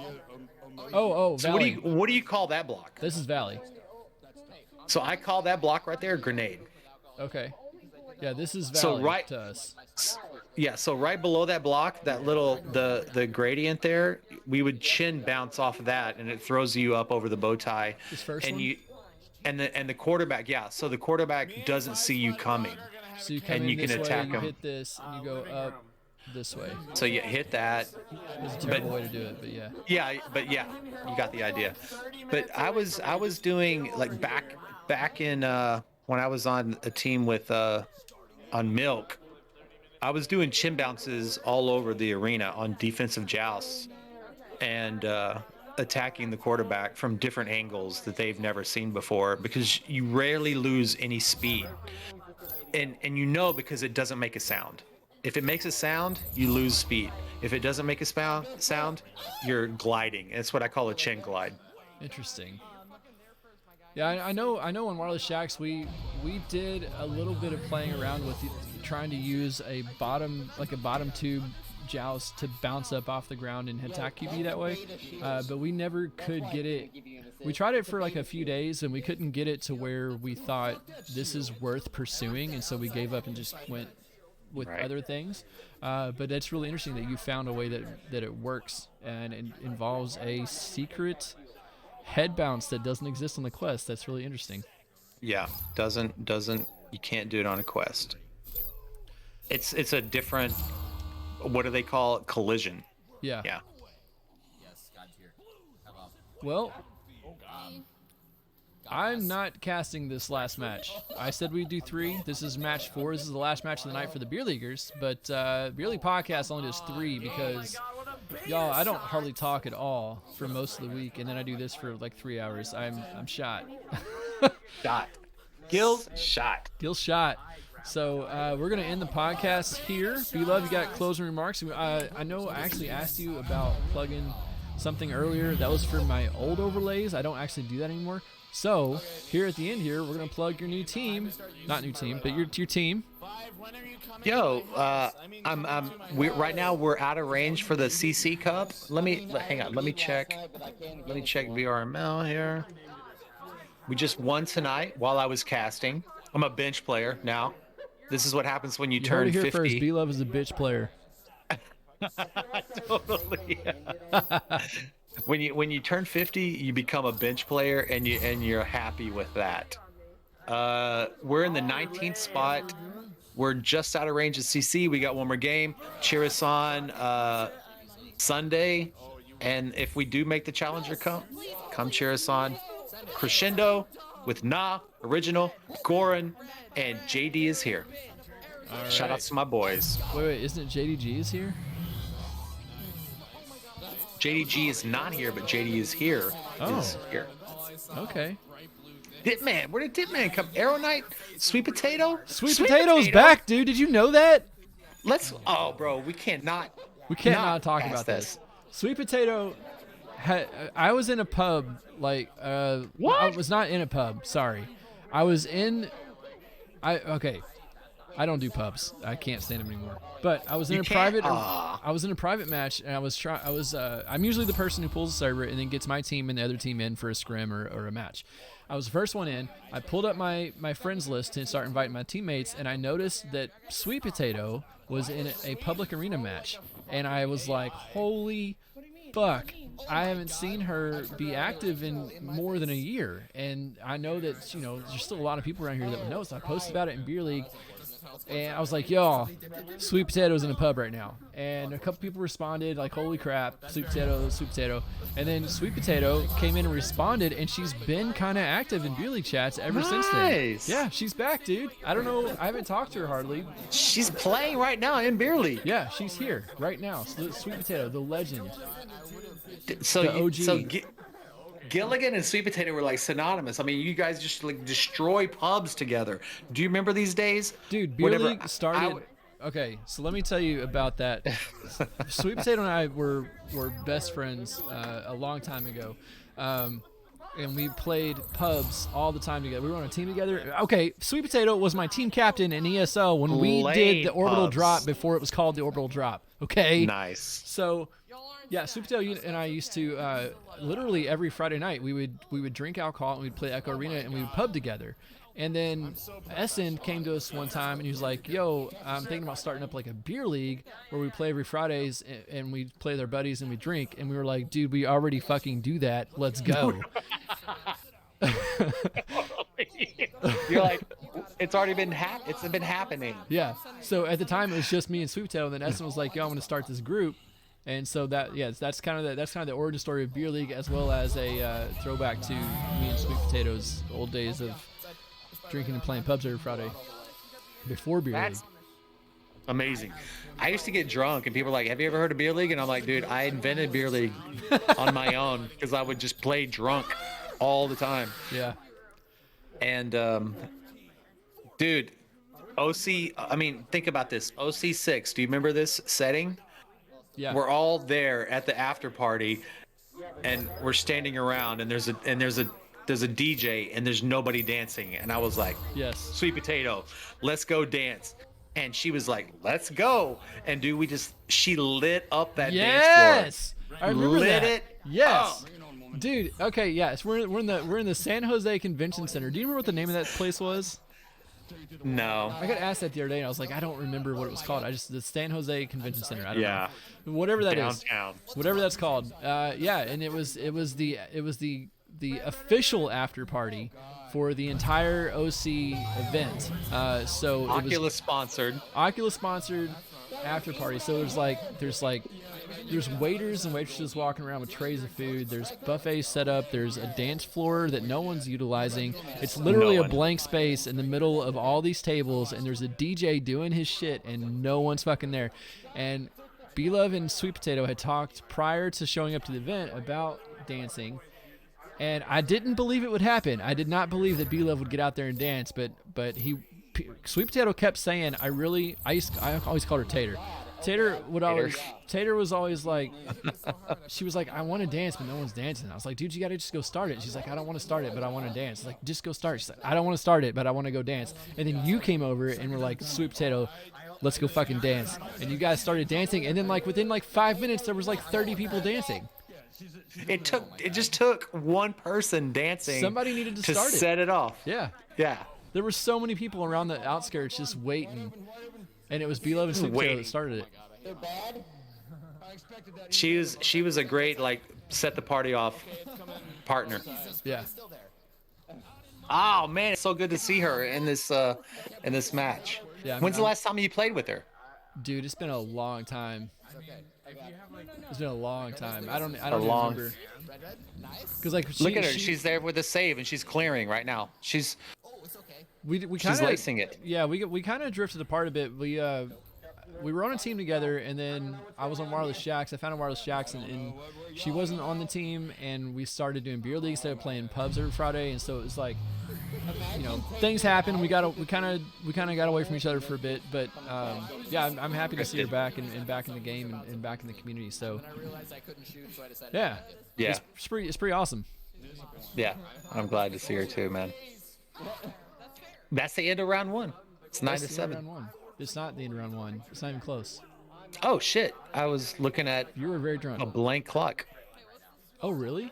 Oh, So Valley. what do you call that block? This is Valley. So I call that block right there grenade. Okay. Yeah, this is Valley to us. Yeah, so right below that block, that little the gradient there, we would chin bounce off of that, and it throws you up over the bow tie. This first and one? you and the quarterback, so the quarterback doesn't see you coming. So you come and in you can this attack way, you him. hit this, and you go up this way. So you hit that. It's a terrible way to do it, but yeah. Yeah, you got the idea. But I was doing like back in when I was on a team with on Milk, I was doing chin bounces all over the arena on defensive jousts and attacking the quarterback from different angles that they've never seen before, because you rarely lose any speed. And because it doesn't make a sound. If it makes a sound, you lose speed. If it doesn't make a sound, you're gliding. It's what I call a chin glide. Interesting. Yeah, I know on Wireless Shacks we did a little bit of playing around with trying to use a bottom tube joust to bounce up off the ground and attack QB that way, but we never could get it. We tried it for like a few days and we couldn't get it to where we thought this is worth pursuing, and so we gave up and just went with other things. But it's really interesting that you found a way that it works, and it involves a secret head bounce that doesn't exist on the Quest. That's really interesting. Yeah, doesn't you can't do it on a Quest. It's a different, what do they call it? Collision. Yeah. Yeah. Well, I'm not casting this last match. I said we'd do 3. This is match 4. This is the last match of the night for the Beer Leaguers, but Beer League Podcast only does 3 because, y'all, I don't hardly talk at all for most of the week, and then I do this for like 3 hours. I'm shot. Gil's shot. So we're gonna end the podcast here. B-Love, you got closing remarks? I know I actually asked you about plugging something earlier. That was for my old overlays. I don't actually do that anymore. So here at the end here, we're gonna plug your new team, not new team, but your team. Yo, right now we're out of range for the CC Cup. Hang on. Let me check. Let me check VRML here. We just won tonight while I was casting. I'm a bench player now. This is what happens when you You heard turn it here 50. first. B-Love is a bitch player. Totally. When you turn 50, you become a bench player, and you're happy with that. We're in the 19th spot. We're just out of range of CC. We got one more game. Cheer us on Sunday, and if we do make the Challenger, come cheer us on. Crescendo with Original, Goran, and JD is here. Shout out to my boys. Wait, isn't it JDG is here? JDG is not here, but JD is here. Is here. Okay. Ditman, where did Ditman come? Arrow Knight, Sweet Potato. Sweet Potato's back, dude. Did you know that? Bro, we can't not talk pass about this. Sweet Potato. I was in a pub. What? I was not in a pub. Sorry, I was in. I don't do pubs. I can't stand them anymore. But I was in I was in a private match, and I'm usually the person who pulls the server and then gets my team and the other team in for a scrim or a match. I was the first one in. I pulled up my friends list to start inviting my teammates, and I noticed that Sweet Potato was in a public arena match, and I was like, holy fuck, I haven't seen her be active in more than a year. And I know that, there's still a lot of people around here that would know, so I posted about it in Beer League. And I was like, yo, Sweet Potato's in a pub right now. And a couple people responded, like, holy crap, Sweet Potato, Sweet Potato. And then Sweet Potato came in and responded, and she's been kind of active in Beer League chats ever since then. Yeah, she's back, dude. I don't know. I haven't talked to her hardly. She's playing right now in Beer League. Yeah, she's here right now. Sweet Potato, the legend. So the OG. Gilligan and Sweet Potato were like synonymous. I mean, you guys just like destroy pubs together. Do you remember these days? Dude, Beer League started. Okay, so let me tell you about that. Sweet Potato and I were best friends a long time ago. And we played pubs all the time together. We were on a team together. Okay, Sweet Potato was my team captain in ESL when we did the orbital drop before it was called the orbital drop. Okay? Nice. So, yeah, Sweet Potato and I used to literally every Friday night we would drink alcohol and we'd play Echo Arena and we would pub together. And then Essen came to us one time and he was like, yo, I'm thinking about starting up like a beer league where we play every Fridays and we play with our buddies and we drink. And we were like, dude, we already fucking do that. Let's go. You're like, it's already been it's been happening. Yeah. So at the time it was just me and Sweet Potato. And then Essen was like, yo, I'm going to start this group. And so that's kind of the origin story of Beer League, as well as a throwback to me and Sweet Potato's old days of drinking and playing pubs every Friday before Beer League. Amazing. I used to get drunk and people were like, have you ever heard of Beer League? And I'm like, dude, I invented Beer League on my own because I would just play drunk all the time. Yeah. And dude, think about this. OC6, do you remember this setting? Yeah. We're all there at the after party and we're standing around and there's a DJ and there's nobody dancing. And I was like, yes, Sweet Potato, let's go dance. And she was like, let's go. And dude, she lit up that dance floor. Yes, I remember that. It. Yes, dude. Okay, yes, we're in the San Jose Convention Center. Do you remember what the name of that place was? No. I got asked that the other day, and I was like, I don't remember what it was called. The San Jose Convention Center. I don't know. Whatever that Downtown. is. Whatever that's called. Yeah, and it was the official after party for the entire OC event. So Oculus sponsored after party. So there's waiters and waitresses walking around with trays of food. There's buffets set up. There's a dance floor that no one's utilizing. It's literally a blank space in the middle of all these tables, and there's a DJ doing his shit, and no one's fucking there. And B-Love and Sweet Potato had talked prior to showing up to the event about dancing, and I didn't believe it would happen. I did not believe that B-Love would get out there and dance, but Sweet Potato kept saying, I always called her Tater. Tater would always. Tater was always like, she was like, I want to dance, but no one's dancing. I was like, dude, you gotta just go start it. She's like, I don't want to start it, but I want to dance. I was like, just go start. She's like, I don't want to start it, but I want to go dance. And then you came over and were like, sweet potato, let's go fucking dance. And you guys started dancing, and then like within like 5 minutes, there was like 30 people dancing. It just took one person dancing. Somebody needed to start it. set it off. Yeah. Yeah. There were so many people around the outskirts just waiting, and it was B-Love and Sweet Potato that started it. They're bad. She was a great like set the party off partner. Yeah. Oh man, it's so good to see her in this match. Yeah, When's the last time you played with her? Dude, it's been a long time. It's been a long time. I don't long- remember. Cause like Look at her. She's there with a save and she's clearing right now. She's she's lacing it. Yeah, we kind of drifted apart a bit. We were on a team together, and then I was on Wireless Shacks. I found a Wireless Shacks, and she wasn't on the team, and we started doing beer league instead of playing pubs every Friday, and so it was like, you know, things happen. We kind of got away from each other for a bit, but yeah, I'm happy to see her back and back in the game and back in the community. So yeah, Yeah. it's pretty awesome. Yeah. I'm glad to see her too, man. That's the end of round one. It's 9-7. Round one. It's not the end of round one. It's not even close. Oh shit! I was looking at You were very drunk. a blank clock. Oh really?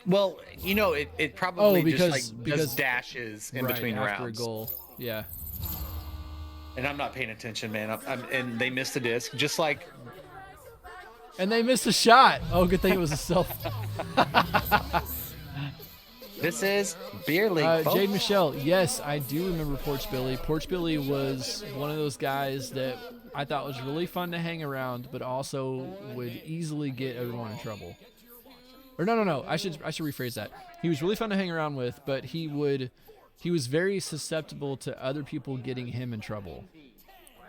Well, you know, it probably because just like does dashes in right, between after rounds. a goal. Yeah. And I'm not paying attention, man. And they missed the disc, just like And they missed a shot. Oh, good thing it was a self. this is beer league. folks. Jade Michelle, yes, I do remember Porch Billy. Porch Billy was one of those guys that I thought was really fun to hang around, but also would easily get everyone in trouble. Or no. I should rephrase that. He was really fun to hang around with, but he was very susceptible to other people getting him in trouble.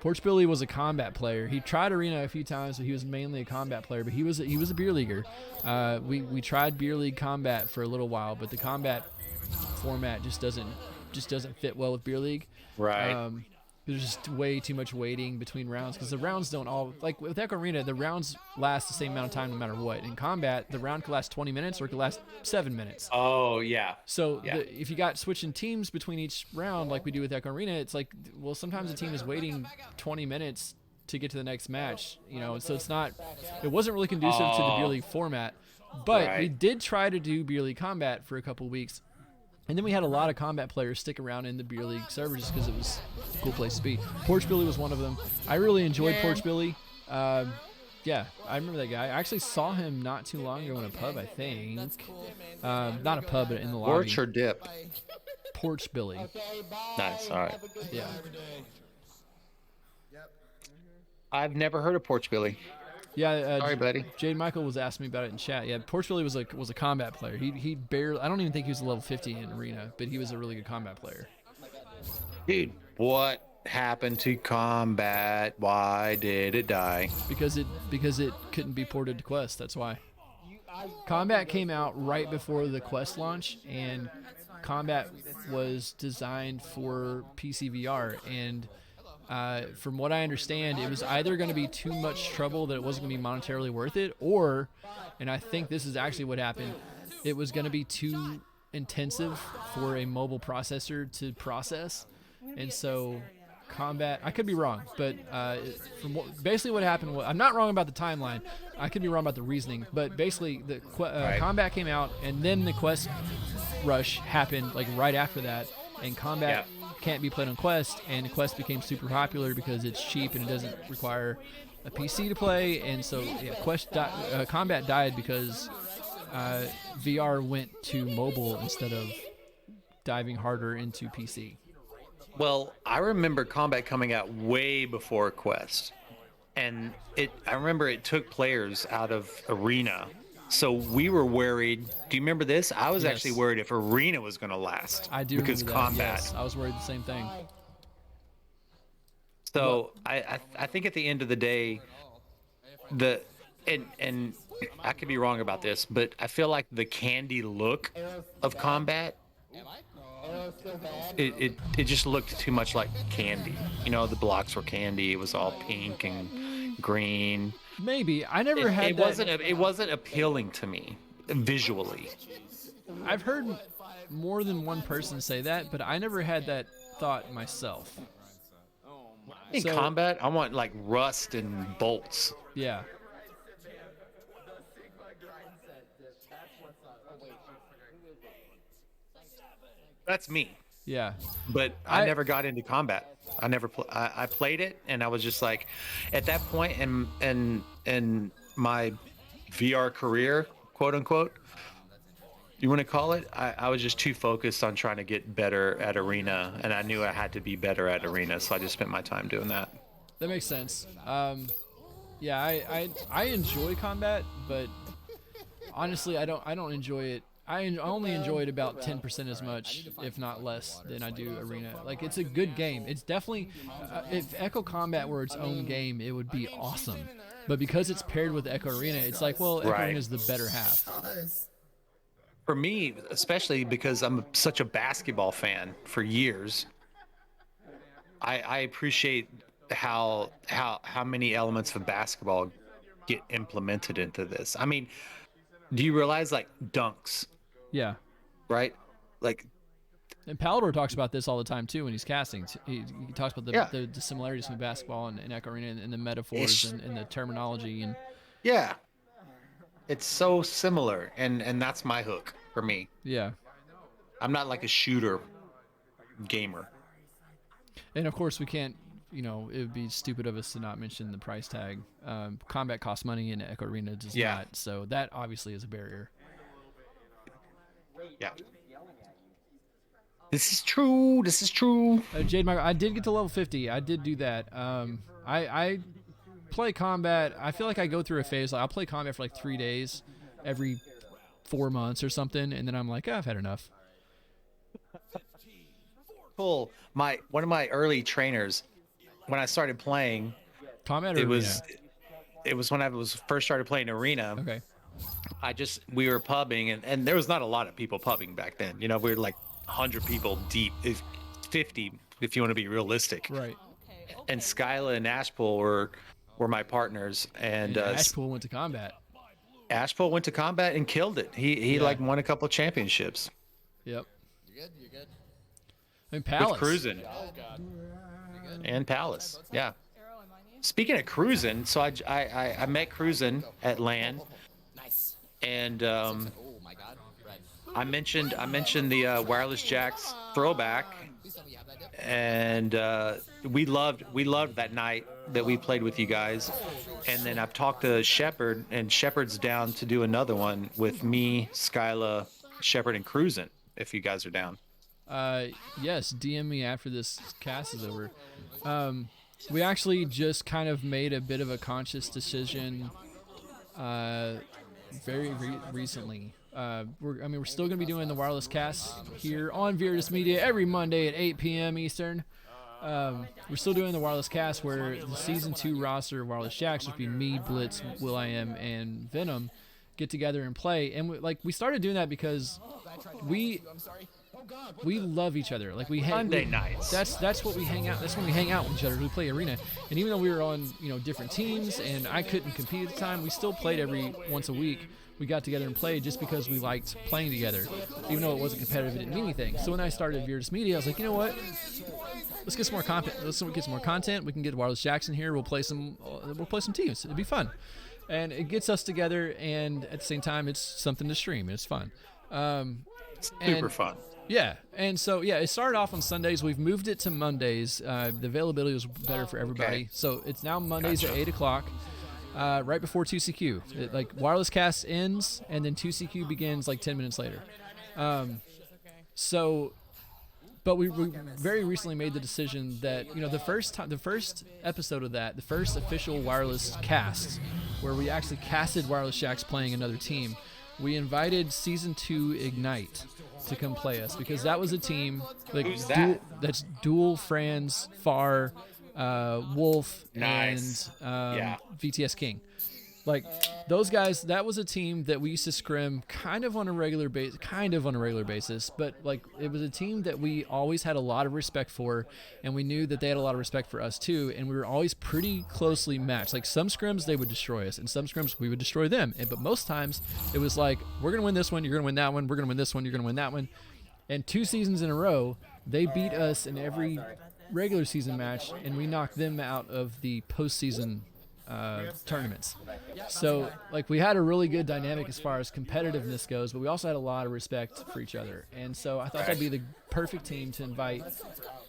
Porch Billy was a combat player. He tried arena a few times, but he was mainly a combat player. But he was a beer leaguer. We tried beer league combat for a little while, but the combat format just doesn't fit well with beer league. Right. There's just way too much waiting between rounds because the rounds don't all like with Echo Arena. The rounds last the same amount of time no matter what. In combat, the round could last 20 minutes or it could last 7 minutes. Oh yeah. So Yeah. if you got switching teams between each round, like we do with Echo Arena, it's like, well, sometimes the team is waiting 20 minutes to get to the next match, you know. So it wasn't really conducive to the beer league format. But Right. we did try to do beer league combat for a couple weeks. And then we had a lot of combat players stick around in the beer league server just because it was a cool place to be. Porch Billy was one of them. I really enjoyed Porch Billy. Yeah, I remember that guy. I actually saw him not too long ago in a pub, I think. Not a pub, but in the lobby. Porch or dip. Porch Billy. Okay, bye. Nice. All right. Yeah. I've never heard of Porch Billy. Yeah. Sorry, buddy. Jade Michael was asking me about it in chat. Yeah, Porch Billy was a combat player. He barely. I don't even think he was a level 50 in arena, but he was a really good combat player. Dude, what happened to combat? Why did it die? Because it couldn't be ported to Quest. That's why. Combat came out right before the Quest launch, and Combat was designed for PC VR. And from what I understand, it was either going to be too much trouble that it wasn't going to be monetarily worth it, or, and I think this is actually what happened, it was going to be too intensive for a mobile processor to process. And so Combat, I could be wrong, but basically what happened was, I'm not wrong about the timeline, I could be wrong about the reasoning, but basically the Combat came out, and then the Quest rush happened like right after that, and Combat can't be played on Quest, and Quest became super popular because it's cheap and it doesn't require a PC to play, and so Combat died because VR went to mobile instead of diving harder into PC. Well, I remember Combat coming out way before Quest, and I remember it took players out of Arena, so we were worried. Do you remember this? I was actually worried if Arena was going to last. I do because remember that, Combat. yes. I was worried the same thing. So I think at the end of the day, and I could be wrong about this, but I feel like the candy look of Combat, it just looked too much like candy. You know, the blocks were candy. It was all pink, and green. Maybe I never had It that. wasn't appealing to me visually. I've heard more than one person say that, but I never had that thought myself. In So- combat, I want like rust and bolts. Yeah. That's me. Yeah. But I never got into combat. I played it, and I was just like, at that point in my VR career, quote unquote, you want to call it, I was just too focused on trying to get better at arena, and I knew I had to be better at arena, so I just spent my time doing that. That makes sense. Yeah, I enjoy combat, but honestly, I don't enjoy it. I only enjoy it about 10% as much, if not less, than I do arena. Like, it's a good game. It's definitely, if Echo Combat were its own game, it would be awesome. But because it's paired with Echo Arena, it's like, well, Echo Right. Arena is the better half. For me, especially because I'm such a basketball fan for years, I appreciate how many elements of basketball get implemented into this. I mean, do you realize like dunks, Yeah. right? Like, And Palador talks about this all the time, too, when he's casting. He talks about Yeah. the similarities between basketball and Echo Arena and the metaphors Ish. and the terminology. And yeah, it's so similar, and that's my hook for me. yeah. I'm not like a shooter gamer. And of course, we can't, it would be stupid of us to not mention the price tag. Combat costs money and Echo Arena does Yeah. not. So that obviously is a barrier. Yeah. This is true. This is true. Jade Michael, I did get to level 50. I did do that. I play combat. I feel like I go through a phase. Like, I'll play combat for like 3 days every 4 months or something. And then I'm like, I've had enough. Cool. One of my early trainers, when I started playing, Combat or it arena? was when I was first started playing arena. Okay. We were pubbing, and there was not a lot of people pubbing back then. We were like 100 people deep, if 50 if you want to be realistic. Right. And Skyla and Ashpool were my partners, and Ashpool went to combat. Ashpool went to combat and killed it. He Yeah. like won a couple championships Yep. You good? You good? And Palace. with cruising and Palace. Yeah. Speaking of cruising, so I met cruising at LAN, Nice. and Oh my god. Red. I mentioned the Wireless Jacks throwback, Please tell me you have that dip. and we loved that night that we played with you guys. And then I've talked to Shepard, and Shepard's down to do another one with me, Skyla, Shepard, and Cruisin', if you guys are down. Yes, DM me after this cast is over. We actually just kind of made a bit of a conscious decision very recently. We're still going to be doing the wireless cast here on Virtus Media every Monday at 8 p.m. Eastern. We're still doing the wireless cast where the season 2 roster of Wireless Jacks, which would be me, Blitz, Will.i.am, and Venom, get together and play. And we started doing that because we love each other. Like Sunday nights. That's what we hang out. That's when we hang out with each other. We play arena, and even though we were on different teams, and I couldn't compete at the time, we still played every once a week. We got together and played just because we liked playing together, even though it wasn't competitive. It didn't mean anything. So when I started Virtus Media, I was like, you know what? Let's get some more content. Let's get some more content. We can get Wireless Jackson here. We'll play some teams. It'd be fun, and it gets us together. And at the same time, it's something to stream. It's fun. Super fun. Yeah, and so it started off on Sundays. We've moved it to Mondays. The availability was better for everybody, Okay. so it's now Mondays Gotcha. at 8 o'clock, right before 2CQ. Like wireless cast ends, and then 2CQ begins like 10 minutes later. But we very recently made the decision that the first episode of that, the first official wireless cast, where we actually casted Wireless Shacks playing another team, we invited Season 2 Ignite to come play us, because that was a team like Who's that? that's Dual, Franz, Far, Wolf, Nice. and Yeah. VTS King. Like those guys, that was a team that we used to scrim kind of on a regular basis, but like it was a team that we always had a lot of respect for, and we knew that they had a lot of respect for us too, and we were always pretty closely matched. Like some scrims they would destroy us, and some scrims we would destroy them, but most times it was like, we're gonna win this one, you're gonna win that one, we're gonna win this one, you're gonna win that one. And 2 seasons in a row they beat us in every regular season match, and we knocked them out of the postseason tournaments. So like we had a really good dynamic as far as competitiveness goes, but we also had a lot of respect for each other, and so I thought that'd be the perfect team to invite.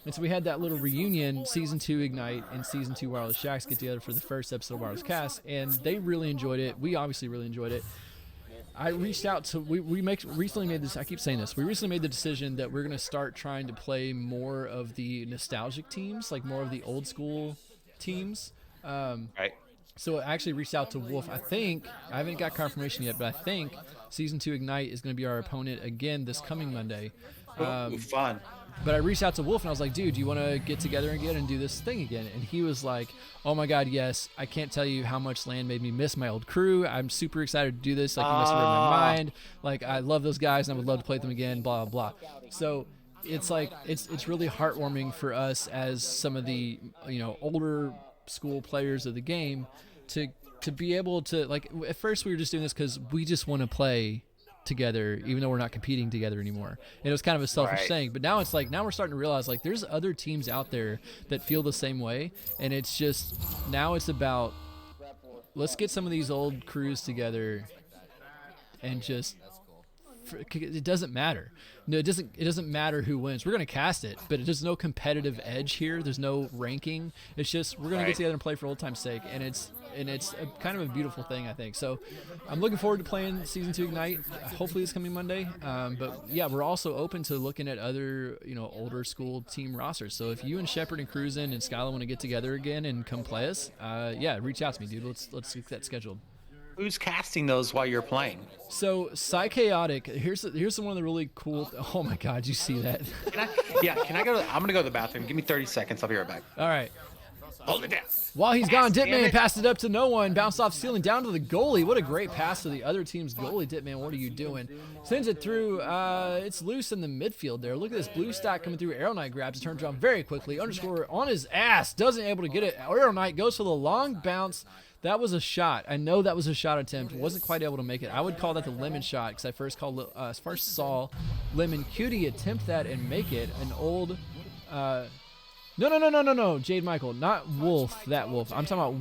And so we had that little reunion, season 2 Ignite and season 2 Wireless Shacks get together for the first episode of Wireless Cast, and they really enjoyed it. We obviously really enjoyed it. I reached out to we recently made this. I keep saying this. We recently made the decision that we're going to start trying to play more of the nostalgic teams, like more of the old school teams. Right. So I actually reached out to Wolf. I haven't got confirmation yet, but I think season 2 Ignite is going to be our opponent again this coming Monday. Fun. But I reached out to Wolf and I was like, dude, do you want to get together again and do this thing again? And he was like, oh my God, yes. I can't tell you how much LAN made me miss my old crew. I'm super excited to do this. Like, you must have read my mind. Like, I love those guys and I would love to play with them again, blah, blah, blah. So it's like, it's really heartwarming for us as some of the, older school players of the game to be able to, like, at first we were just doing this because we just want to play together, even though we're not competing together anymore. And it was kind of a selfish thing, but now it's like, now we're starting to realize like there's other teams out there that feel the same way, and it's just, now it's about, let's get some of these old crews together and just, it doesn't matter. No, it doesn't matter who wins. We're going to cast it, but there's no competitive edge here. There's no ranking. It's just, we're going to get together and play for old time's sake, and it's a kind of a beautiful thing, I think. So I'm looking forward to playing season 2 Ignite, hopefully this coming Monday. But yeah, we're also open to looking at other, older school team rosters. So if you and Shepard and Cruisin and Skylar want to get together again and come play us, reach out to me, dude. Let's get that scheduled. Who's casting those while you're playing? So Psychaotic, here's one of the really cool. Oh my God, you see that? Can I go? I'm gonna go to the bathroom. Give me 30 seconds. I'll be right back. All right. Hold it down. While he's gone, Dipman passed it up to no one. Bounced off ceiling down to the goalie. What a great pass to the other team's goalie. Dipman, what are you doing? Sends it through. It's loose in the midfield there. Look at this blue stack coming through. Arrow Knight grabs it, turns around very quickly. Underscore on his ass. Doesn't able to get it. Arrow Knight goes for the long bounce. That was a shot. I know that was a shot attempt. Wasn't quite able to make it. I would call that the lemon shot because I first saw Lemon Cutie attempt that and make it. An old... No, Jade Michael, not Wolf, that Wolf. I'm talking about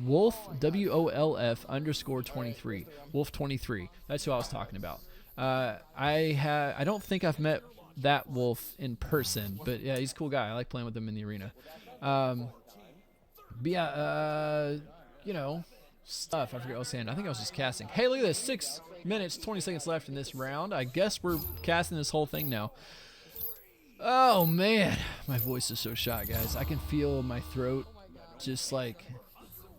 Wolf, WOLF _23, Wolf 23. That's who I was talking about. I don't think I've met that Wolf in person, but yeah, he's a cool guy. I like playing with him in the arena. But yeah, stuff. I forget what I was saying. I think I was just casting. Hey, look at this. 6 minutes, 20 seconds left in this round. I guess we're casting this whole thing now. Oh man, my voice is so shot, guys. I can feel my throat just like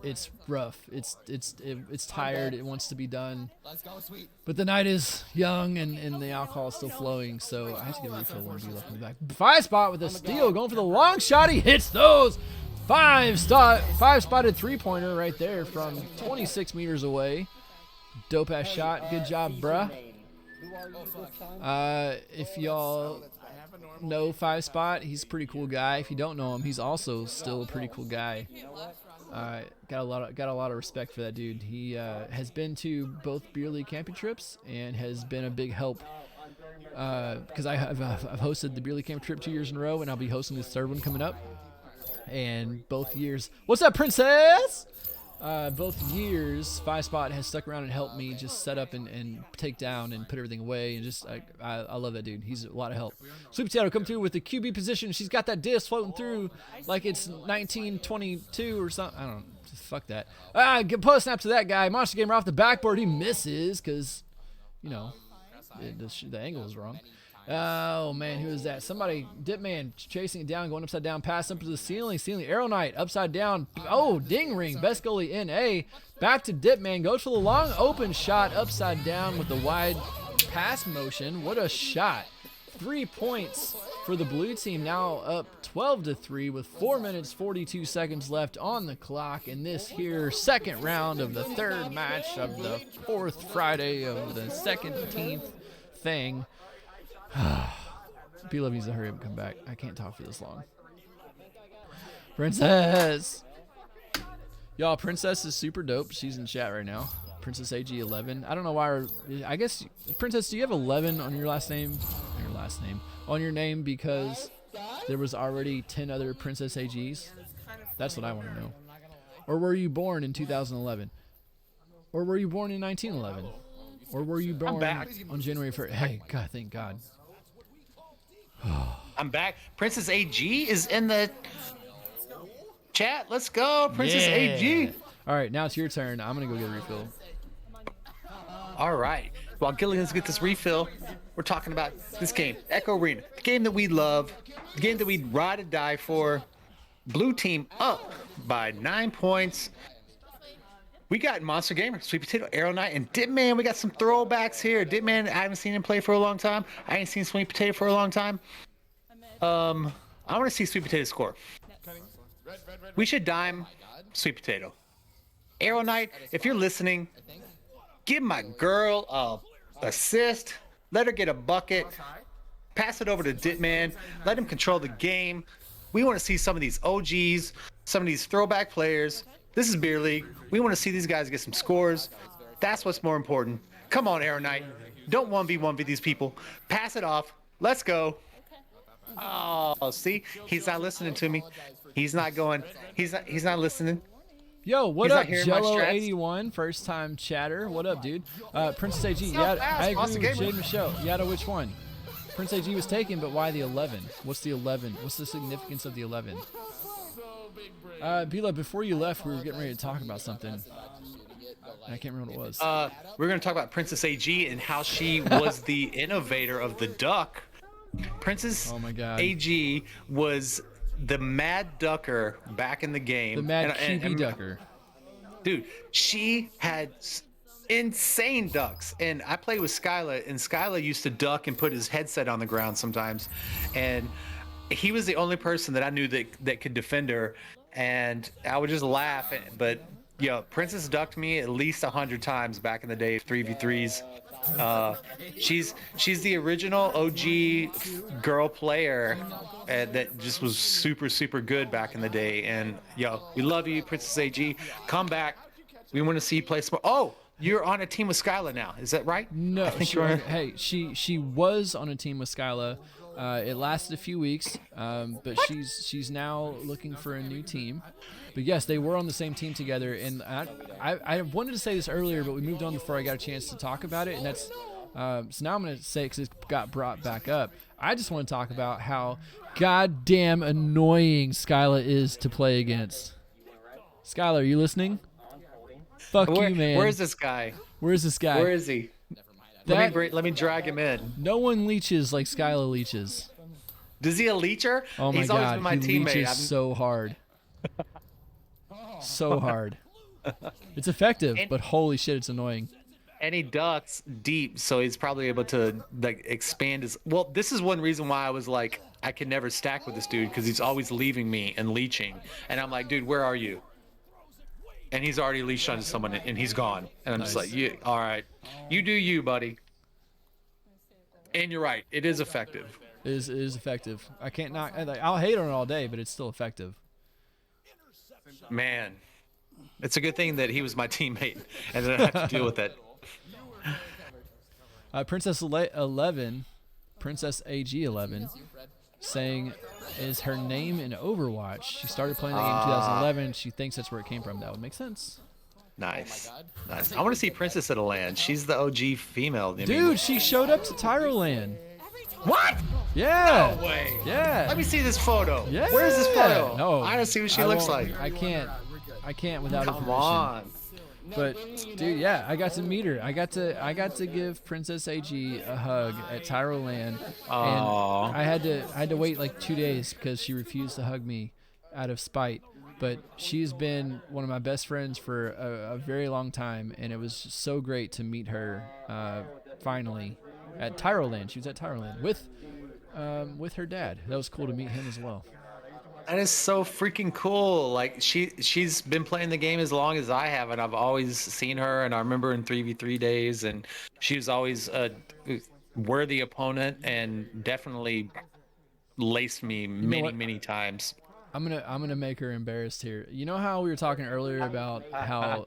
it's rough. It's tired. It wants to be done. Let's go, sweet. But the night is young and the alcohol is still flowing, so I have to get a refill when we left in the back. 5 spot with a steal, going for the long shot. He hits those. 5-spotted 3-pointer right there from 26 meters away. Dope ass shot. Good job, bruh. If y'all know 5-spot, he's a pretty cool guy. If you don't know him, he's also still a pretty cool guy. Got a lot of respect for that dude. He has been to both beer league camping trips and has been a big help. Because I've hosted the beer league camping trip 2 years in a row, and I'll be hosting this 3rd one coming up. And both years, what's up, princess? Both years, 5-spot has stuck around and helped me just set up and take down and put everything away. And just I love that dude. He's a lot of help. Sweet Potato come through with the QB position. She's got that disc floating through like it's 1922 or something. I don't know. Just fuck that. Pull a snap to that guy. Monster Gamer off the backboard. He misses because, the angle is wrong. Oh, man, who is that? Somebody, Dipman, chasing it down, going upside down, pass up to the ceiling. Arrow Knight, upside down. Oh, ding ring, best goalie in A. Back to Dipman, goes for the long open shot, upside down with the wide pass motion. What a shot. 3 points for the blue team, now up 12-3 with 4 minutes 42 seconds left on the clock in this here second round of the third match of the fourth Friday of the 17th thing. B-Love needs to hurry up and come back. I can't talk for this long. Princess! Y'all, Princess is super dope. She's in chat right now. Princess AG 11. I don't know why. I guess, Princess, do you have 11 on your last name? On your name because there was already 10 other Princess AGs? That's what I want to know. Or were you born in 2011? Or were you born in 1911? Or were you born on January 1st? Hey, God, thank God. I'm back. Princess AG is in the chat. Let's go, Princess AG. All right, now it's your turn. I'm going to go get a refill. All right. While Gilligan's get this refill, we're talking about this game, Echo Arena, the game that we love, the game that we'd ride or die for. Blue team up by 9 points. We got Monster Gamer, Sweet Potato, Arrow Knight, and Dipman. We got some throwbacks here. Dipman, I haven't seen him play for a long time. I ain't seen Sweet Potato for a long time. I want to see Sweet Potato score. We should dime Sweet Potato. Arrow Knight, if you're listening, give my girl a assist. Let her get a bucket. Pass it over to Ditman. Let him control the game. We want to see some of these OGs, some of these throwback players. This is Beer League. We want to see these guys get some scores. That's what's more important. Come on, Arrow Knight. Don't 1v1v these people. Pass it off. Let's go. Oh, see? He's not listening to me. He's not going. He's not listening. Yo, what He's up, not hearing my strats. Jello81, first time chatter. What up, dude? Princess AG, yeah, I agree with Jade Michelle. Yada, which one? Prince AG was taken, but why the 11? What's the 11? What's the significance of the 11? Bila, before you left, we were getting ready to talk about something. I can't remember what it was. We're going to talk about Princess AG and how she was the innovator of the duck. Princess AG was the mad ducker back in the game. The mad QB ducker. Dude, she had insane ducks. And I played with Skyla, and Skyla used to duck and put his headset on the ground sometimes. And he was the only person that I knew that could defend her. And I would just laugh. But, yo, Princess ducked me at least 100 times back in the day, 3v3s. She's the original OG girl player that just was super, super good back in the day. And, yo, we love you, Princess AG. Come back. We want to see you play sport. Oh, you're on a team with Skyla now. Is that right? No. I think you're hey, she was on a team with Skyla. It lasted a few weeks, but she's now looking for a new team. But yes, they were on the same team together, and I wanted to say this earlier, but we moved on before I got a chance to talk about it, and that's so now I'm going to say it because it got brought back up. I just want to talk about how goddamn annoying Skyla is to play against. Skyla, are you listening? Fuck you, man. Where's this guy? Where's this guy? Where is he? Let me drag him in. No one leeches like Skyla leeches. Does he a leecher? Oh my He's god, always been my he teammate. leeches so hard. So hard. It's effective, but holy shit, it's annoying. And he ducks deep, so he's probably able to like expand his. Well, this is one reason why I was like, I can never stack with this dude because he's always leaving me and leeching. And I'm like, dude, where are you? And he's already leashed onto someone, and he's gone. And I'm just like, yeah, all right, you do you, buddy. And you're right, it is effective. It is effective. I can't knock. I'll hate on it all day, but it's still effective. Man, it's a good thing that he was my teammate, and then I have to deal with it. Princess 11, Princess AG 11, saying is her name in Overwatch. She started playing the game in 2011. She thinks that's where it came from. That would make sense. Nice. Nice. I want to see Princess at a land. She's the OG female. Dude, she showed up to Tyroland. What? Yeah. No way. Yeah. Let me see this photo. Yeah. Where is this photo? No. I don't see what she looks like. I can't without her Come permission. on. But dude, yeah, I got to meet her. I got to give Princess AG a hug at Tyroland, and I had to wait like 2 days because she refused to hug me out of spite. But she's been one of my best friends for a very long time, and it was so great to meet her finally at Tyroland. She was at Tyroland with with her dad. That was cool to meet him as well. That is so freaking cool. Like she's been playing the game as long as I have, and I've always seen her. And I remember in 3v3 days, and she was always a worthy opponent, and definitely laced me know what? many times. I'm gonna make her embarrassed here. You know how we were talking earlier about how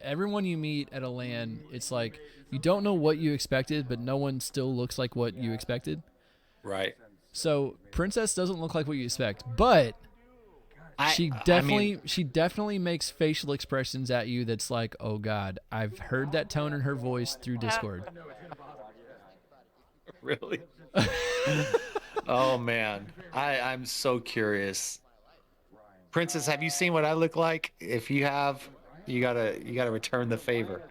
everyone you meet at a LAN, it's like you don't know what you expected, but no one still looks like what you expected. Right. So Princess doesn't look like what you expect, but she definitely makes facial expressions at you that's like, oh God, I've heard that tone in her voice through Discord. Really? Oh man, I'm so curious. Princess, have you seen what I look like? If you have, you gotta return the favor.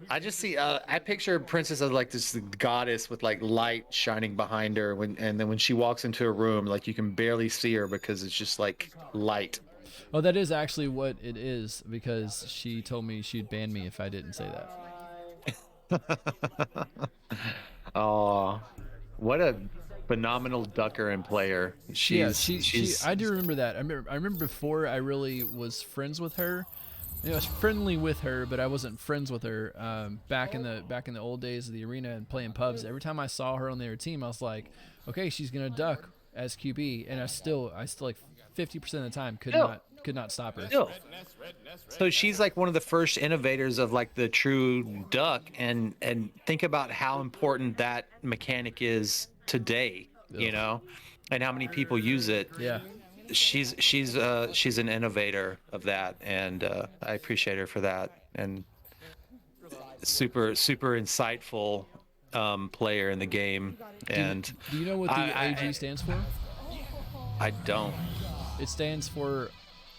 I just see I picture Princess as like this goddess with like light shining behind her and then when she walks into a room, like you can barely see her because it's just like light. Oh, that is actually what it is, because she told me she'd ban me if I didn't say that. Oh, what a phenomenal ducker and player. She's I do remember that. I remember before I really was friends with her. I was friendly with her, but I wasn't friends with her. Back in the old days of the arena and playing pubs, every time I saw her on their team, I was like, okay, she's gonna duck as QB, and I still like 50% of the time could not stop her. Still. So she's like one of the first innovators of like the true duck, and think about how important that mechanic is today, you know, and how many people use it. Yeah. She's an innovator of that, and I appreciate her for that, and super insightful player in the game. And do you know what the AG stands for? I don't. It stands for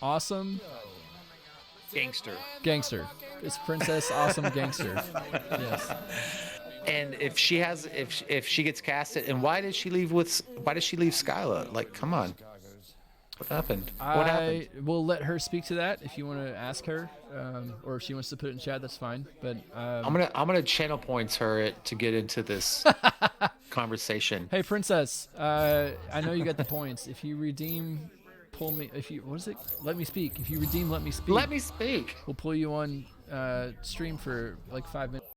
awesome Gangster. It's Princess Awesome Gangster. Yes. And if she gets casted, and why did she leave Skyla? Like, come on. What happened? I will let her speak to that if you want to ask her, or if she wants to put it in chat. That's fine. But I'm gonna channel points her to get into this conversation. Hey, Princess, I know you got the points. If you redeem, let me speak. If you redeem, let me speak. Let me speak. We'll pull you on stream for like 5 minutes.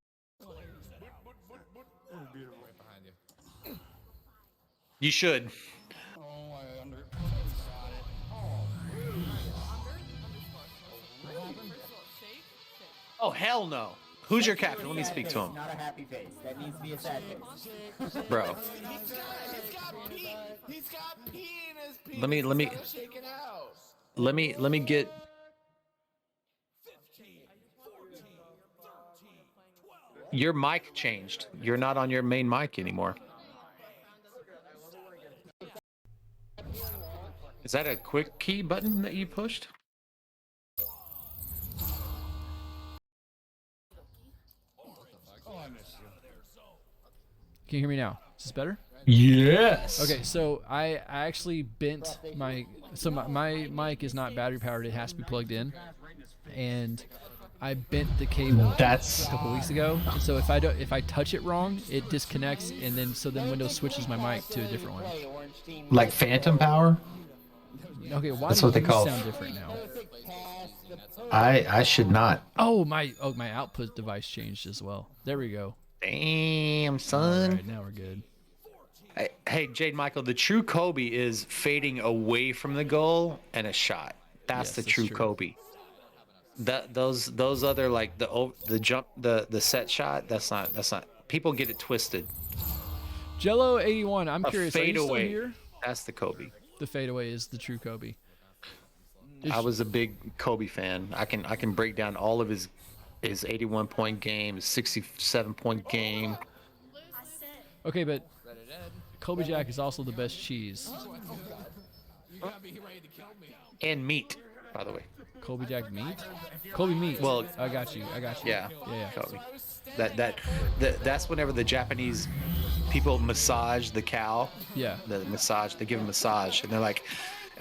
You should. Oh, hell no. Who's your captain? Let me speak to him. Not a happy face. That needs to be a sad face. Bro. He's got pee in his pee. Let me get. Your mic changed. You're not on your main mic anymore. Is that a quick key button that you pushed? Can you hear me now? Is this better? Yes. Okay, so I actually bent my mic is not battery powered. It has to be plugged in, and I bent the cable a couple weeks ago. And so if I touch it wrong, it disconnects, and then Windows switches my mic to a different one. Like phantom power? Okay, why That's do what they you call sound different now? I should not. Oh my output device changed as well. There we go. Damn, son. All right, now we're good. Hey, Jade Michael, the true Kobe is fading away from the goal and a shot. That's the true Kobe. Those other like the jump, the set shot. That's not. People get it twisted. Jello 81. I'm A curious. Are you still fadeaway. here? That's the Kobe. The fadeaway is the true Kobe. I was a big Kobe fan. I can break down all of his 81-point game, his 67-point game. Okay, but Kobe Jack is also the best cheese. And meat, by the way. Kobe Jack meat? Kobe meat. Well, I got you. Yeah. Yeah. Kobe. That's whenever the Japanese people massage the cow. Yeah. They give them massage, and they're like,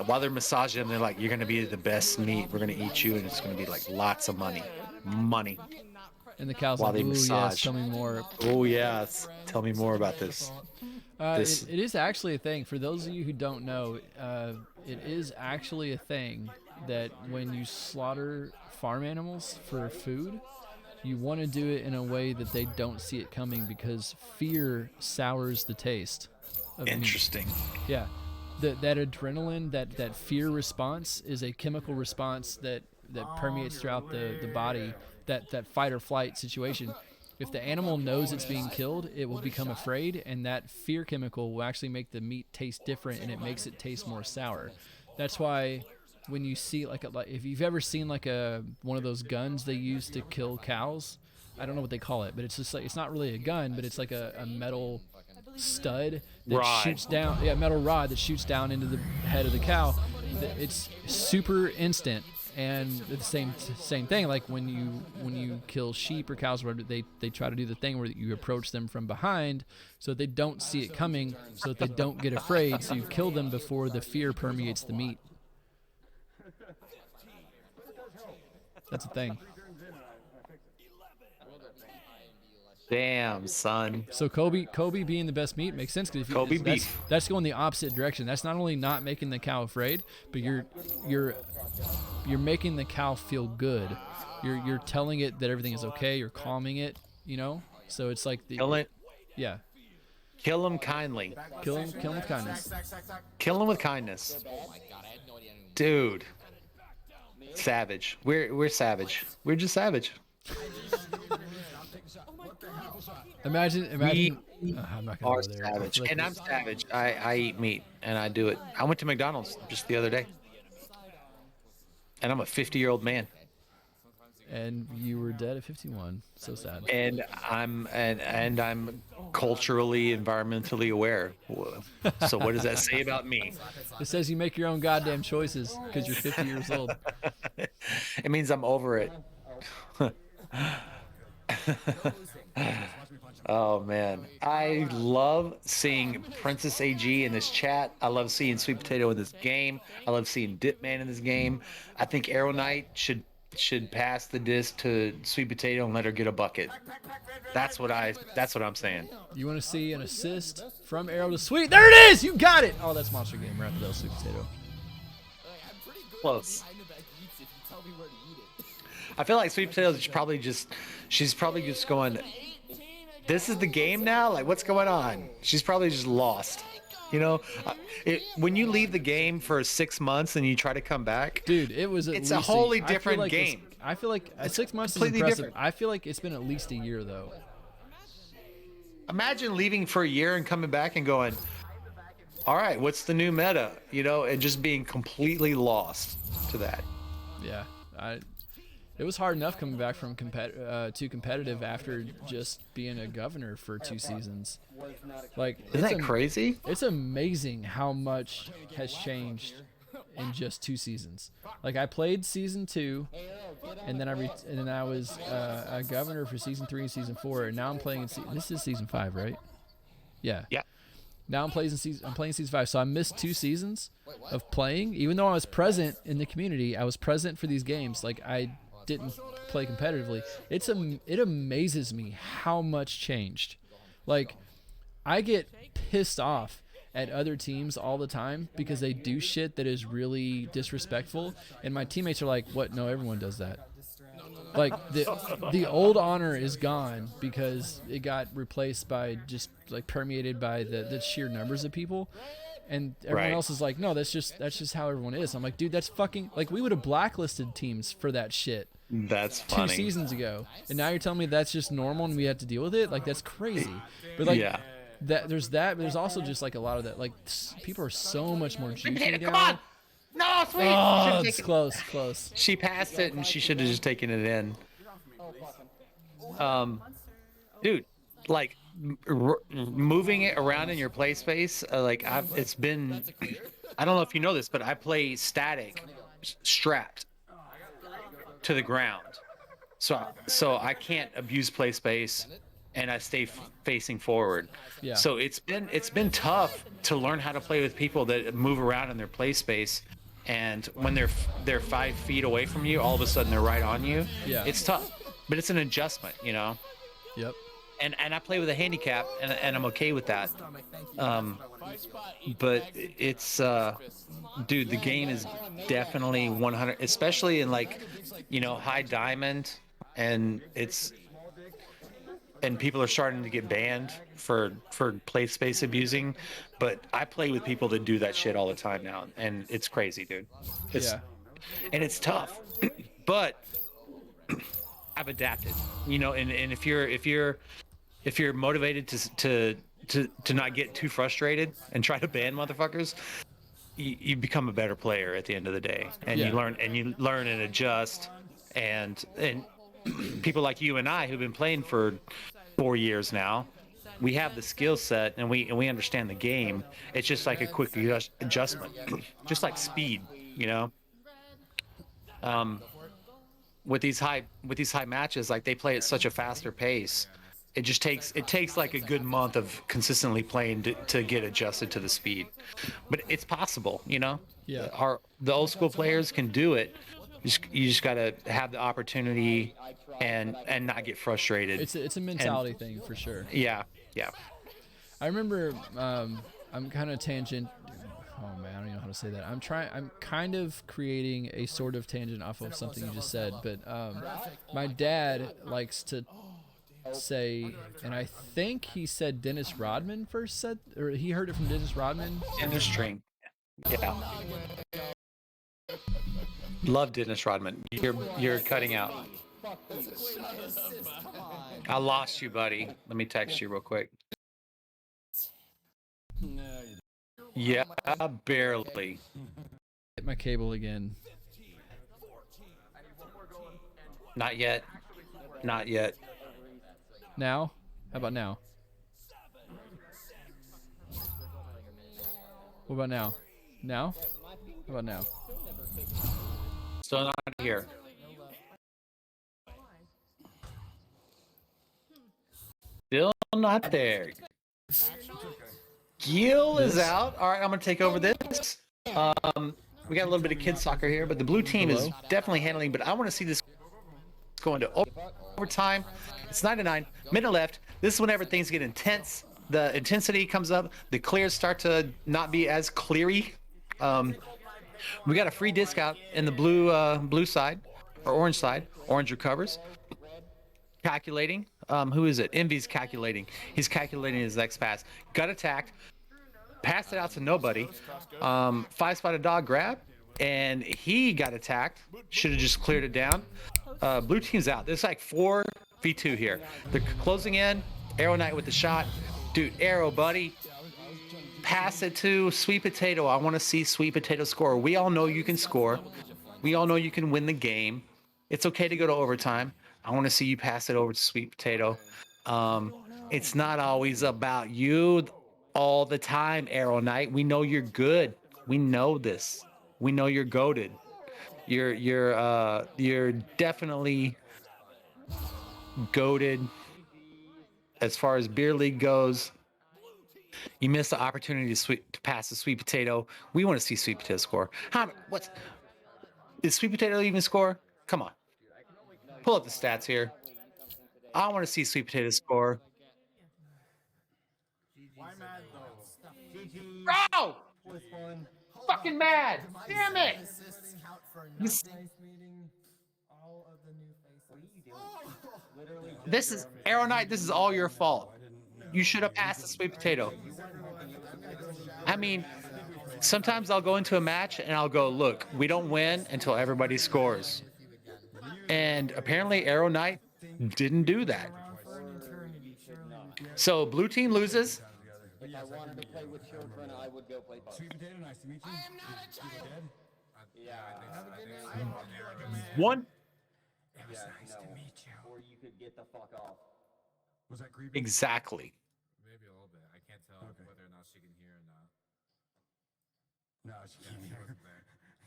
while they're massaging them, they're like, you're gonna be the best meat. We're gonna eat you, and it's gonna be like lots of money. And the cow's While like, they ooh, yes, massage. tell me more. Oh yes, tell me more about this. This- It is actually a thing. For those of you who don't know, it is actually a thing that when you slaughter farm animals for food, you want to do it in a way that they don't see it coming, because fear sours the taste of meat. Interesting. Yeah. That adrenaline, that fear response is a chemical response that permeates throughout the body, that fight or flight situation. If the animal knows it's being killed, it will become afraid, and that fear chemical will actually make the meat taste different, and it makes it taste more sour. That's why when you see like if you've ever seen like one of those guns they use to kill cows, I don't know what they call it, but it's just like, it's not really a gun, but it's like a metal stud that Rod. shoots down, metal rod that shoots down into the head of the cow. It's super instant. And the same thing, like when you kill sheep or cows, where they try to do the thing where you approach them from behind so they don't see it coming, so that they don't get afraid, so you kill them before the fear permeates the meat. That's a thing. Damn, son. So Kobe being the best meat makes sense, because Kobe beef. That's going the opposite direction. That's not only not making the cow afraid, but you're making the cow feel good. You're telling it that everything is okay. You're calming it. So it's like Kill it. Yeah. Kill him kindly. Kill him with kindness. Kill him with kindness. Dude. Savage. We're savage. We're just savage. Imagine. I'm not gonna Are go there. savage. Like, And I'm savage. I eat meat and I do it. I went to McDonald's just the other day. And I'm a 50-year-old man. and you were dead at 51. So sad. And I'm culturally, environmentally aware. So what does that say about me? It says you make your own goddamn choices because you're 50 years old. It means I'm over it. Oh man, I love seeing Princess AG in this chat. I love seeing Sweet Potato in this game. I love seeing Dipman in this game. I think Arrow Knight should pass the disc to Sweet Potato and let her get a bucket. That's what I'm saying. You want to see an assist from Arrow to Sweet? There it is! You got it! Oh, that's Monster Game. Right there, Sweet Potato. Close. I feel like Sweet Potato she's probably just going, this is the game now? Like, what's going on? She's probably just lost. You know, when you leave the game for 6 months and you try to come back, dude, it's a wholly different game. I feel like 6 months is completely impressive. different. I feel like it's been at least a year though. Imagine leaving for a year and coming back and going, all right, what's the new meta? You know, and just being completely lost to that. Yeah, it was hard enough coming back from too competitive after just being a governor for 2 seasons. Like, Isn't that crazy? It's amazing how much has changed in just 2 seasons. Like, I played season 2, and then I was a governor for season 3 and season 4, and now I'm playing this is season 5, right? Yeah. Yeah. Now I'm playing season 5, so I missed 2 seasons of playing. Even though I was present in the community, I was present for these games. Like, I didn't play competitively. It amazes me how much changed. Like, I get pissed off at other teams all the time because they do shit that is really disrespectful, and my teammates are like, "What? No, everyone does that." Like, the old honor is gone because it got replaced by just like permeated by the sheer numbers of people, and everyone else is like, "No, that's just how everyone is." I'm like, dude, that's fucking like, we would have blacklisted teams for that shit. That's 2 funny. seasons ago, and now you're telling me that's just normal and we have to deal with it? Like, that's crazy. But like, Yeah. there's that, but there's also just like a lot of that. Like, people are so much more juicy now. Come on! No, Sweet! Oh, it's close. She passed it and she should have just taken it in. Dude, like moving it around in your play space, it's been, I don't know if you know this, but I play static, strapped to the ground, so I can't abuse play space, and I stay facing forward. Yeah. So it's been tough to learn how to play with people that move around in their play space, and when they're 5 feet away from you, all of a sudden they're right on you. Yeah. It's tough. but it's an adjustment, you know. Yep. And I play with a handicap, and I'm okay with that. But it's dude, the game is definitely 100, especially in like, you know, high diamond, and people are starting to get banned for play space abusing. But I play with people that do that shit all the time now, and it's crazy, dude. It's and it's tough, but I've adapted, you know. And if you're motivated to not get too frustrated and try to ban motherfuckers, you become a better player at the end of the day, and you learn and adjust, and people like you and I who've been playing for 4 years now, we have the skill set, and we understand the game. It's just like a quick adjustment, just like speed, you know. With these high matches, like they play at such a faster pace, it takes like a good month of consistently playing to get adjusted to the speed. But it's possible, you know. Yeah. The old school players can do it. You just gotta have the opportunity and not get frustrated. It's a mentality thing for sure. Yeah. I remember I'm kind of tangent. Oh man, I don't even know how to say that. I'm kind of creating a sort of tangent off of something you just said, but my dad likes to say, and I think he said Dennis Rodman first said, or he heard it from Dennis Rodman. Dennis String. Yeah. Love Dennis Rodman. You're cutting out. I lost you, buddy. Let me text you real quick. Yeah, barely. Hit my cable again. Not yet. Not yet. Now? How about now? What about now? Now? How about now? Still not here. Still not there. Gil is out. All right, I'm going to take over this. We got a little bit of kid soccer here, but the blue team is definitely handling, but I want to see this going to overtime. It's 9-9, minute left. This is whenever things get intense. The intensity comes up. The clears start to not be as cleary. We got a free discount in the blue side, or orange side. Orange recovers. Calculating. Who is it? Envy's calculating. He's calculating his next pass. Got attacked. Passed it out to nobody. 5-spotted dog grab, and he got attacked. Should have just cleared it down. Blue team's out. There's like 4v2 here. They're closing in. Arrow Knight with the shot. Dude, Arrow, buddy. Pass it to Sweet Potato. I want to see Sweet Potato score. We all know you can score. We all know you can win the game. It's okay to go to overtime. I want to see you pass it over to Sweet Potato. It's not always about you all the time, Arrow Knight. We know you're good. We know this. We know you're goated. You're definitely goated as far as beer league goes. You missed the opportunity to pass the Sweet Potato. We want to see Sweet Potato score. Did Sweet Potato even score? Come on. Pull up the stats here. I want to see Sweet Potato score. Bro! Fucking mad! Damn it! This is Arrow Knight. This is all your fault. You should have passed the Sweet Potato. I mean, sometimes I'll go into a match and I'll go, look, we don't win until everybody scores. And apparently Arrow Knight didn't do that. So blue team loses. If I wanted to play with children, I would go play Bugs. Sweet Potato, nice to meet you. I am not a child. Yeah, One. It was nice to meet you. or you could get the fuck off. Was that creepy? Exactly. Maybe a little bit. I can't tell Okay. whether or not she can hear or not. No, she can't hear.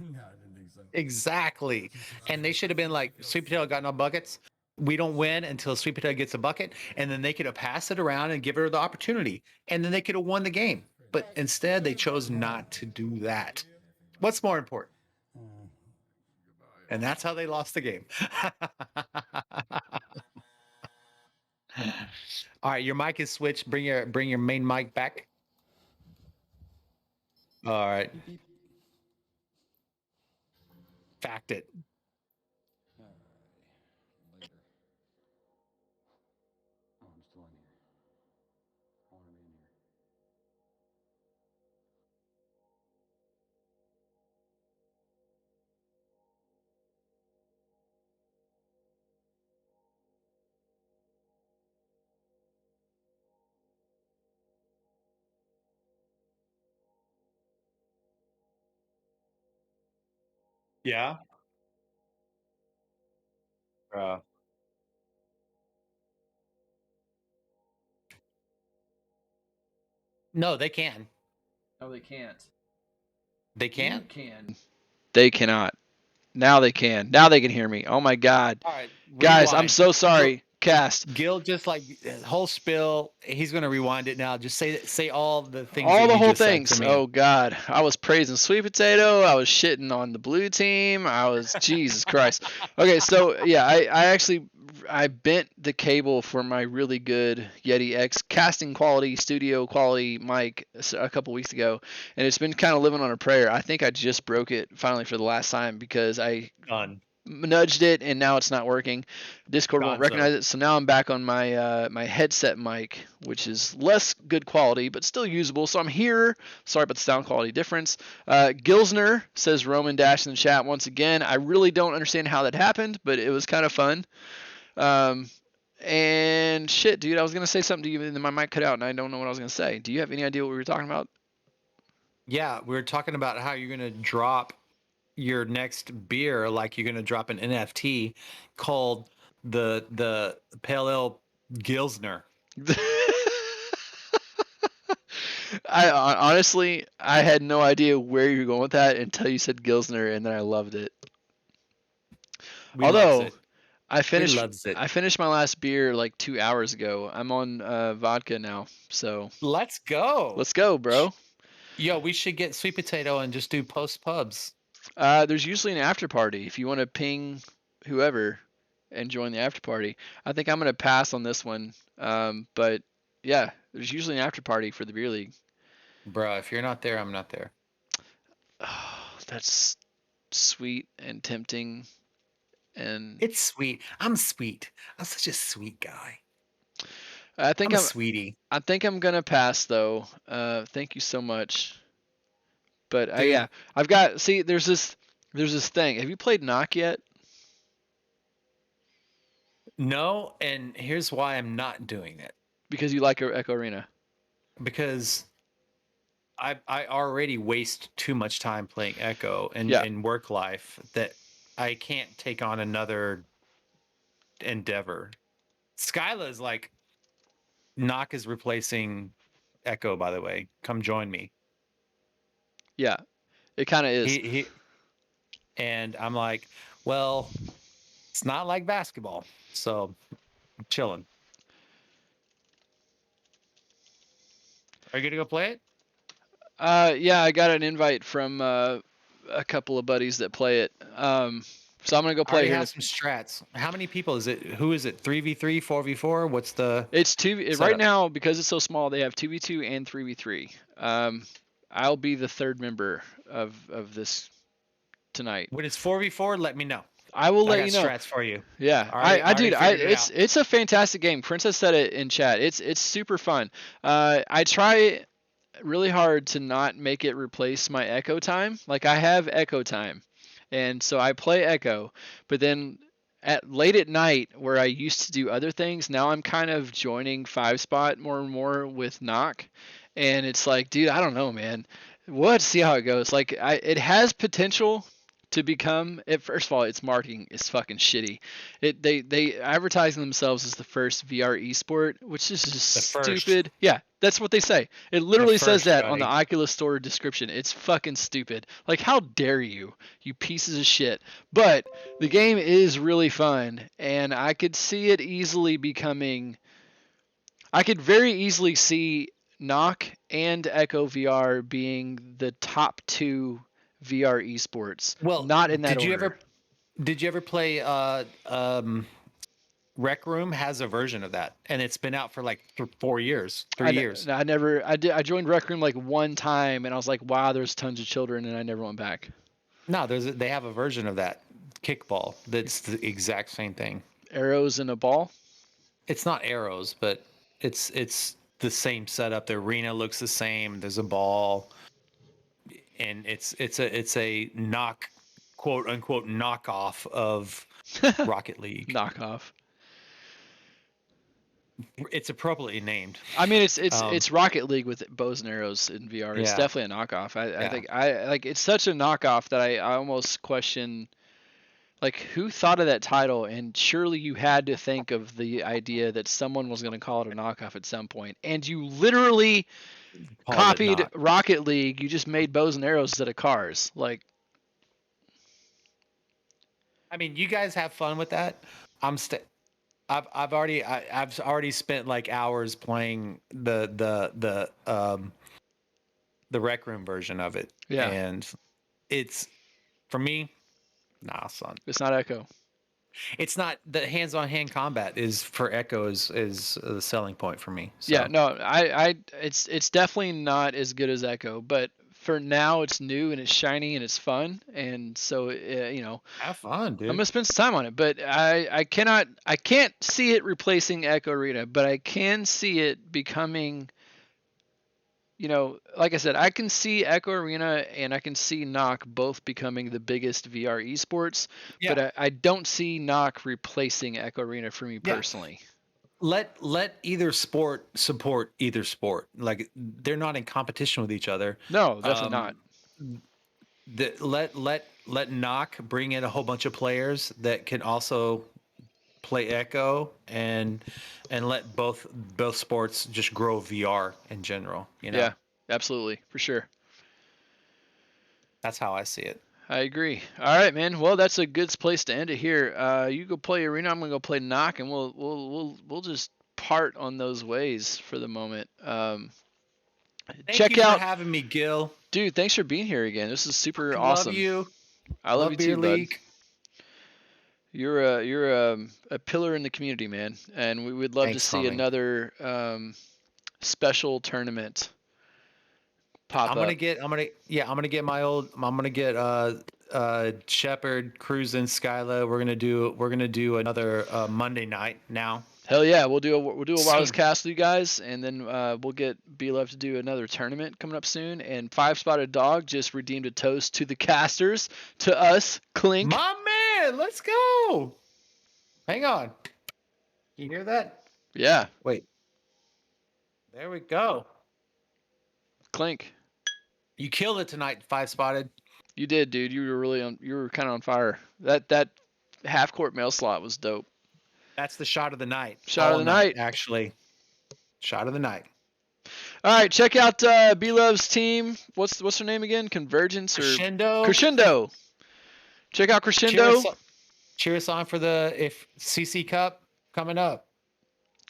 No, I didn't think so. Exactly. And they should have been like, Sweet Potato got no buckets. We don't win until Sweet Potato gets a bucket. And then they could have passed it around and give her the opportunity. And then they could have won the game. But instead, they chose not to do that. What's more important? And that's how they lost the game. All right, your mic is switched. Bring your main mic back. All right. Fact it. Later. Oh, I'm still in here. I want to be in here. Yeah. Uh, no, they can. No, they can't. They You can. can. They cannot. Now they can. Now they can hear me. Oh my God. All right. Guys, I'm Rewind. so sorry. Cast. Gil just like whole spill. He's gonna rewind it now. Just say all the things All that the you whole just said to things. me. Oh God. I was praising Sweet Potato. I was shitting on the blue team. I was Jesus Christ. Okay, so yeah, I actually I bent the cable for my really good Yeti X casting quality, studio quality mic a couple weeks ago, and it's been kind of living on a prayer. I think I just broke it finally for the last time because I Done. nudged it and now it's not working. Discord won't Gonzo. recognize it, so now I'm back on my my headset mic, which is less good quality but still usable. So I'm here. Sorry about the sound quality difference. Gilsner says Roman Dash in the chat once again. I really don't understand how that happened, but it was kind of fun. And shit, dude, I was gonna say something to you and then my mic cut out and I don't know what I was gonna say. Do you have any idea what we were talking about? Yeah, we were talking about how you're gonna drop your next beer, like you're gonna drop an NFT called the Pale Ale Gilsner. Honestly, I had no idea where you were going with that until you said Gilsner, and then I loved it. We loves Although it. I We finished, loves it. I finished my last beer like 2 hours ago. I'm on vodka now, so Let's go. let's go, bro. Yo, we should get Sweet Potato and just do post pubs. There's usually an after party if you want to ping whoever and join the after party. I think I'm gonna pass on this one, but yeah, there's usually an after party for the beer league. Bro, if you're not there, I'm not there. Oh, that's sweet and tempting, and It's sweet. I'm sweet. I'm such a sweet guy. I think I'm a sweetie. I think I'm gonna pass though. Thank you so much. But Dude, yeah, I've got see. There's this thing. Have you played Knock yet? no, and here's why I'm not doing it. Because you like Echo Arena. Because I already waste too much time playing Echo and Yeah. in work life that I can't take on another endeavor. Skyla is like Knock is replacing Echo, by the way. Come join me. Yeah. It kind of is. He and I'm like, well, it's not like basketball, so I'm chilling. Are you gonna go play it? Yeah, I got an invite from a couple of buddies that play it. So I'm gonna go I play already here. have some strats. How many people is it? Who is it? 3v3, 4v4? What's the It's two right setup? now because it's so small. They have 2v2 and 3v3. I'll be the third member of this tonight. When it's 4v4, let me know. I will I let got you know. strats for you. Yeah, I dude, figured it out. it's a fantastic game. Princess said it in chat. It's super fun. I try really hard to not make it replace my Echo time. Like I have Echo time, and so I play Echo, but then at late at night where I used to do other things, now I'm kind of joining 5 spot more and more with Knock, and it's like, dude, I don't know, man. We'll have to see how it goes. Like it has potential to become it. First of all, its marketing is fucking shitty. They advertising themselves as the first VR esport, which is just The first. stupid. Yeah, that's what they say. It literally says first, that on the buddy. Oculus Store description. It's fucking stupid. Like, how dare you, you pieces of shit. But the game is really fun, and I could see it easily becoming. I could very easily see Knock and Echo VR being the top two VR esports. Well, Not in that did you order. ever play Rec Room has a version of that, and it's been out for like 4 years, 3 years. I joined Rec Room like one time, and I was like, wow, there's tons of children, and I never went back. No, they have a version of that kickball that's the exact same thing. Arrows in a ball. It's not arrows, but it's the same setup. The arena looks the same. There's a ball, and it's a quote unquote knockoff of Rocket League. Knockoff. It's appropriately named. I mean, it's Rocket League with bows and arrows in VR. It's Yeah. definitely a knockoff. I Yeah. think it's such a knockoff that I almost question, like, who thought of that title? And surely you had to think of the idea that someone was going to call it a knockoff at some point. And you literally copied Rocket League. You just made bows and arrows instead of cars. Like, I mean, you guys have fun with that. I've already spent like hours playing the Rec Room version of it. Yeah. And it's, for me, nah, son. It's not Echo. It's not. The hand combat is for Echo is the selling point for me. So. Yeah, no, it's definitely not as good as Echo, but for now it's new and it's shiny and it's fun, and so have fun, dude. I'm gonna spend some time on it, but I can't see it replacing Echo Arena, but I can see it becoming, like I said, I can see Echo Arena and I can see Knock both becoming the biggest VR esports, but I don't see Knock replacing Echo Arena for me personally. Let either sport support either sport. Like, they're not in competition with each other. No, definitely not. Let Knock bring in a whole bunch of players that can also play Echo, and let both sports just grow VR in general. Yeah, absolutely, for sure. That's how I see it. I agree. All right, man. Well, that's a good place to end it here. You go play Arena. I'm gonna go play Knock, and we'll just part on those ways for the moment. Thank you for having me, Gil. Dude, thanks for being here again. This is super awesome. Love you. I love you too, league. bud. You're a pillar in the community, man, and we would love to see another special tournament pop up. I'm gonna get Shepard, Cruisin', Skyla. We're gonna do another Monday night now. Hell yeah, we'll do a wireless cast with you guys, and then we'll get B-Love to do another tournament coming up soon. And Five Spotted Dog just redeemed a toast to the casters, to us, Clink. My man, let's go. Hang on. You hear that? Yeah. Wait. There we go. Clink. You killed it tonight, Five Spotted. You did, dude. You were kind of on fire. That half court mail slot was dope. That's the shot of the night. Shot of the night, actually. Shot of the night. All right, check out B-Love's team. What's her name again? Convergence or Crescendo. Check out Crescendo. Cheer us on for the CC Cup coming up.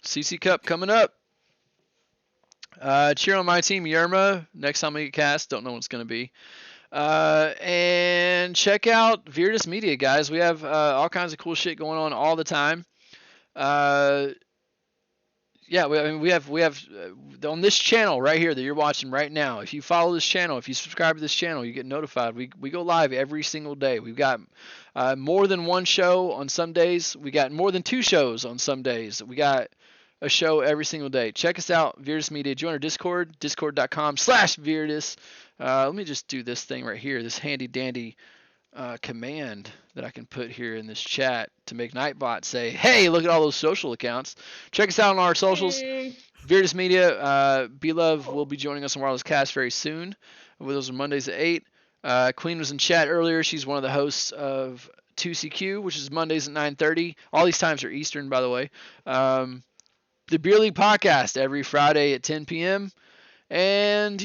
CC Cup coming up. Cheer on my team, Yerma. Next time we get cast, don't know what it's going to be. And check out Viridis Media, guys. We have all kinds of cool shit going on all the time. We have on this channel right here that you're watching right now. If you follow this channel, if you subscribe to this channel, you get notified. We go live every single day. We've got more than one show on some days. We got more than two shows on some days. We got a show every single day. Check us out, Viridis Media. Join our Discord, discord.com/Viridis. Let me just do this thing right here, this handy dandy command that I can put here in this chat to make Nightbot say, hey, look at all those social accounts. Check us out on our socials. Viridis Media. B-Love will be joining us on Wireless Cast very soon. Those are Mondays at 8. Queen was in chat earlier. She's one of the hosts of 2CQ, which is Mondays at 9:30. All these times are Eastern, by the way. The Beer League podcast every Friday at 10 p.m. And,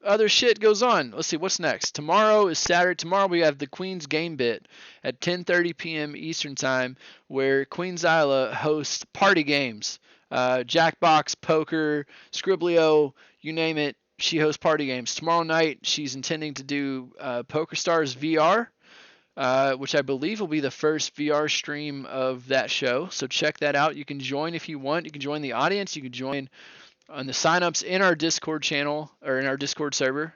other shit goes on. Let's see, what's next? Tomorrow is Saturday. Tomorrow we have the Queen's Game Bit at 10:30 p.m. Eastern Time, where Queen Zyla hosts party games. Jackbox, poker, Scriblio, you name it. She hosts party games. Tomorrow night she's intending to do Poker Stars VR. which I believe will be the first VR stream of that show. So check that out. You can join if you want. You can join the audience. You can join on the signups in our Discord channel or in our Discord server.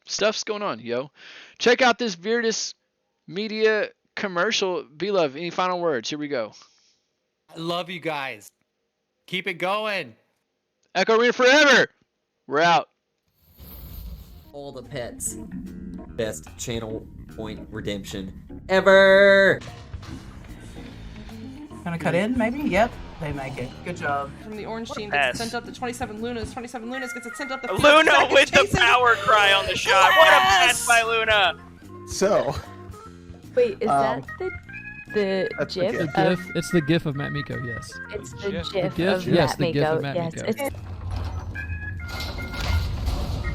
Stuff's going on, yo. Check out this Virtus Media commercial. B-Love, any final words? Here we go. I love you guys. Keep it going. Echo Arena forever. We're out. All the pets. Best channel point redemption ever. Gonna cut in, maybe? Yep, they make it. Good job. From the orange team gets sent up to 27 Lunas. 27 Lunas gets it sent up to Luna with the power cry on the shot. What a pass by Luna. So. Wait, is that the GIF? The GIF. It's the GIF of Matt Miko. Yes. It's the GIF, GIF. of Yes, Matt the GIF Miko. of Matt Yes, Miko. it's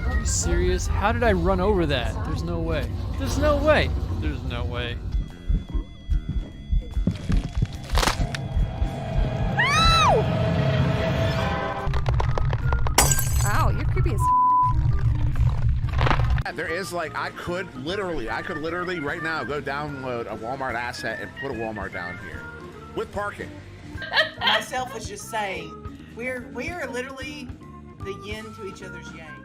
Are you serious? How did I run over that? There's no way. There's no way. There's no way. Wow, you're creepy as There is like, I could literally right now go download a Walmart asset and put a Walmart down here with parking. Myself was just saying, we are literally the yin to each other's yang.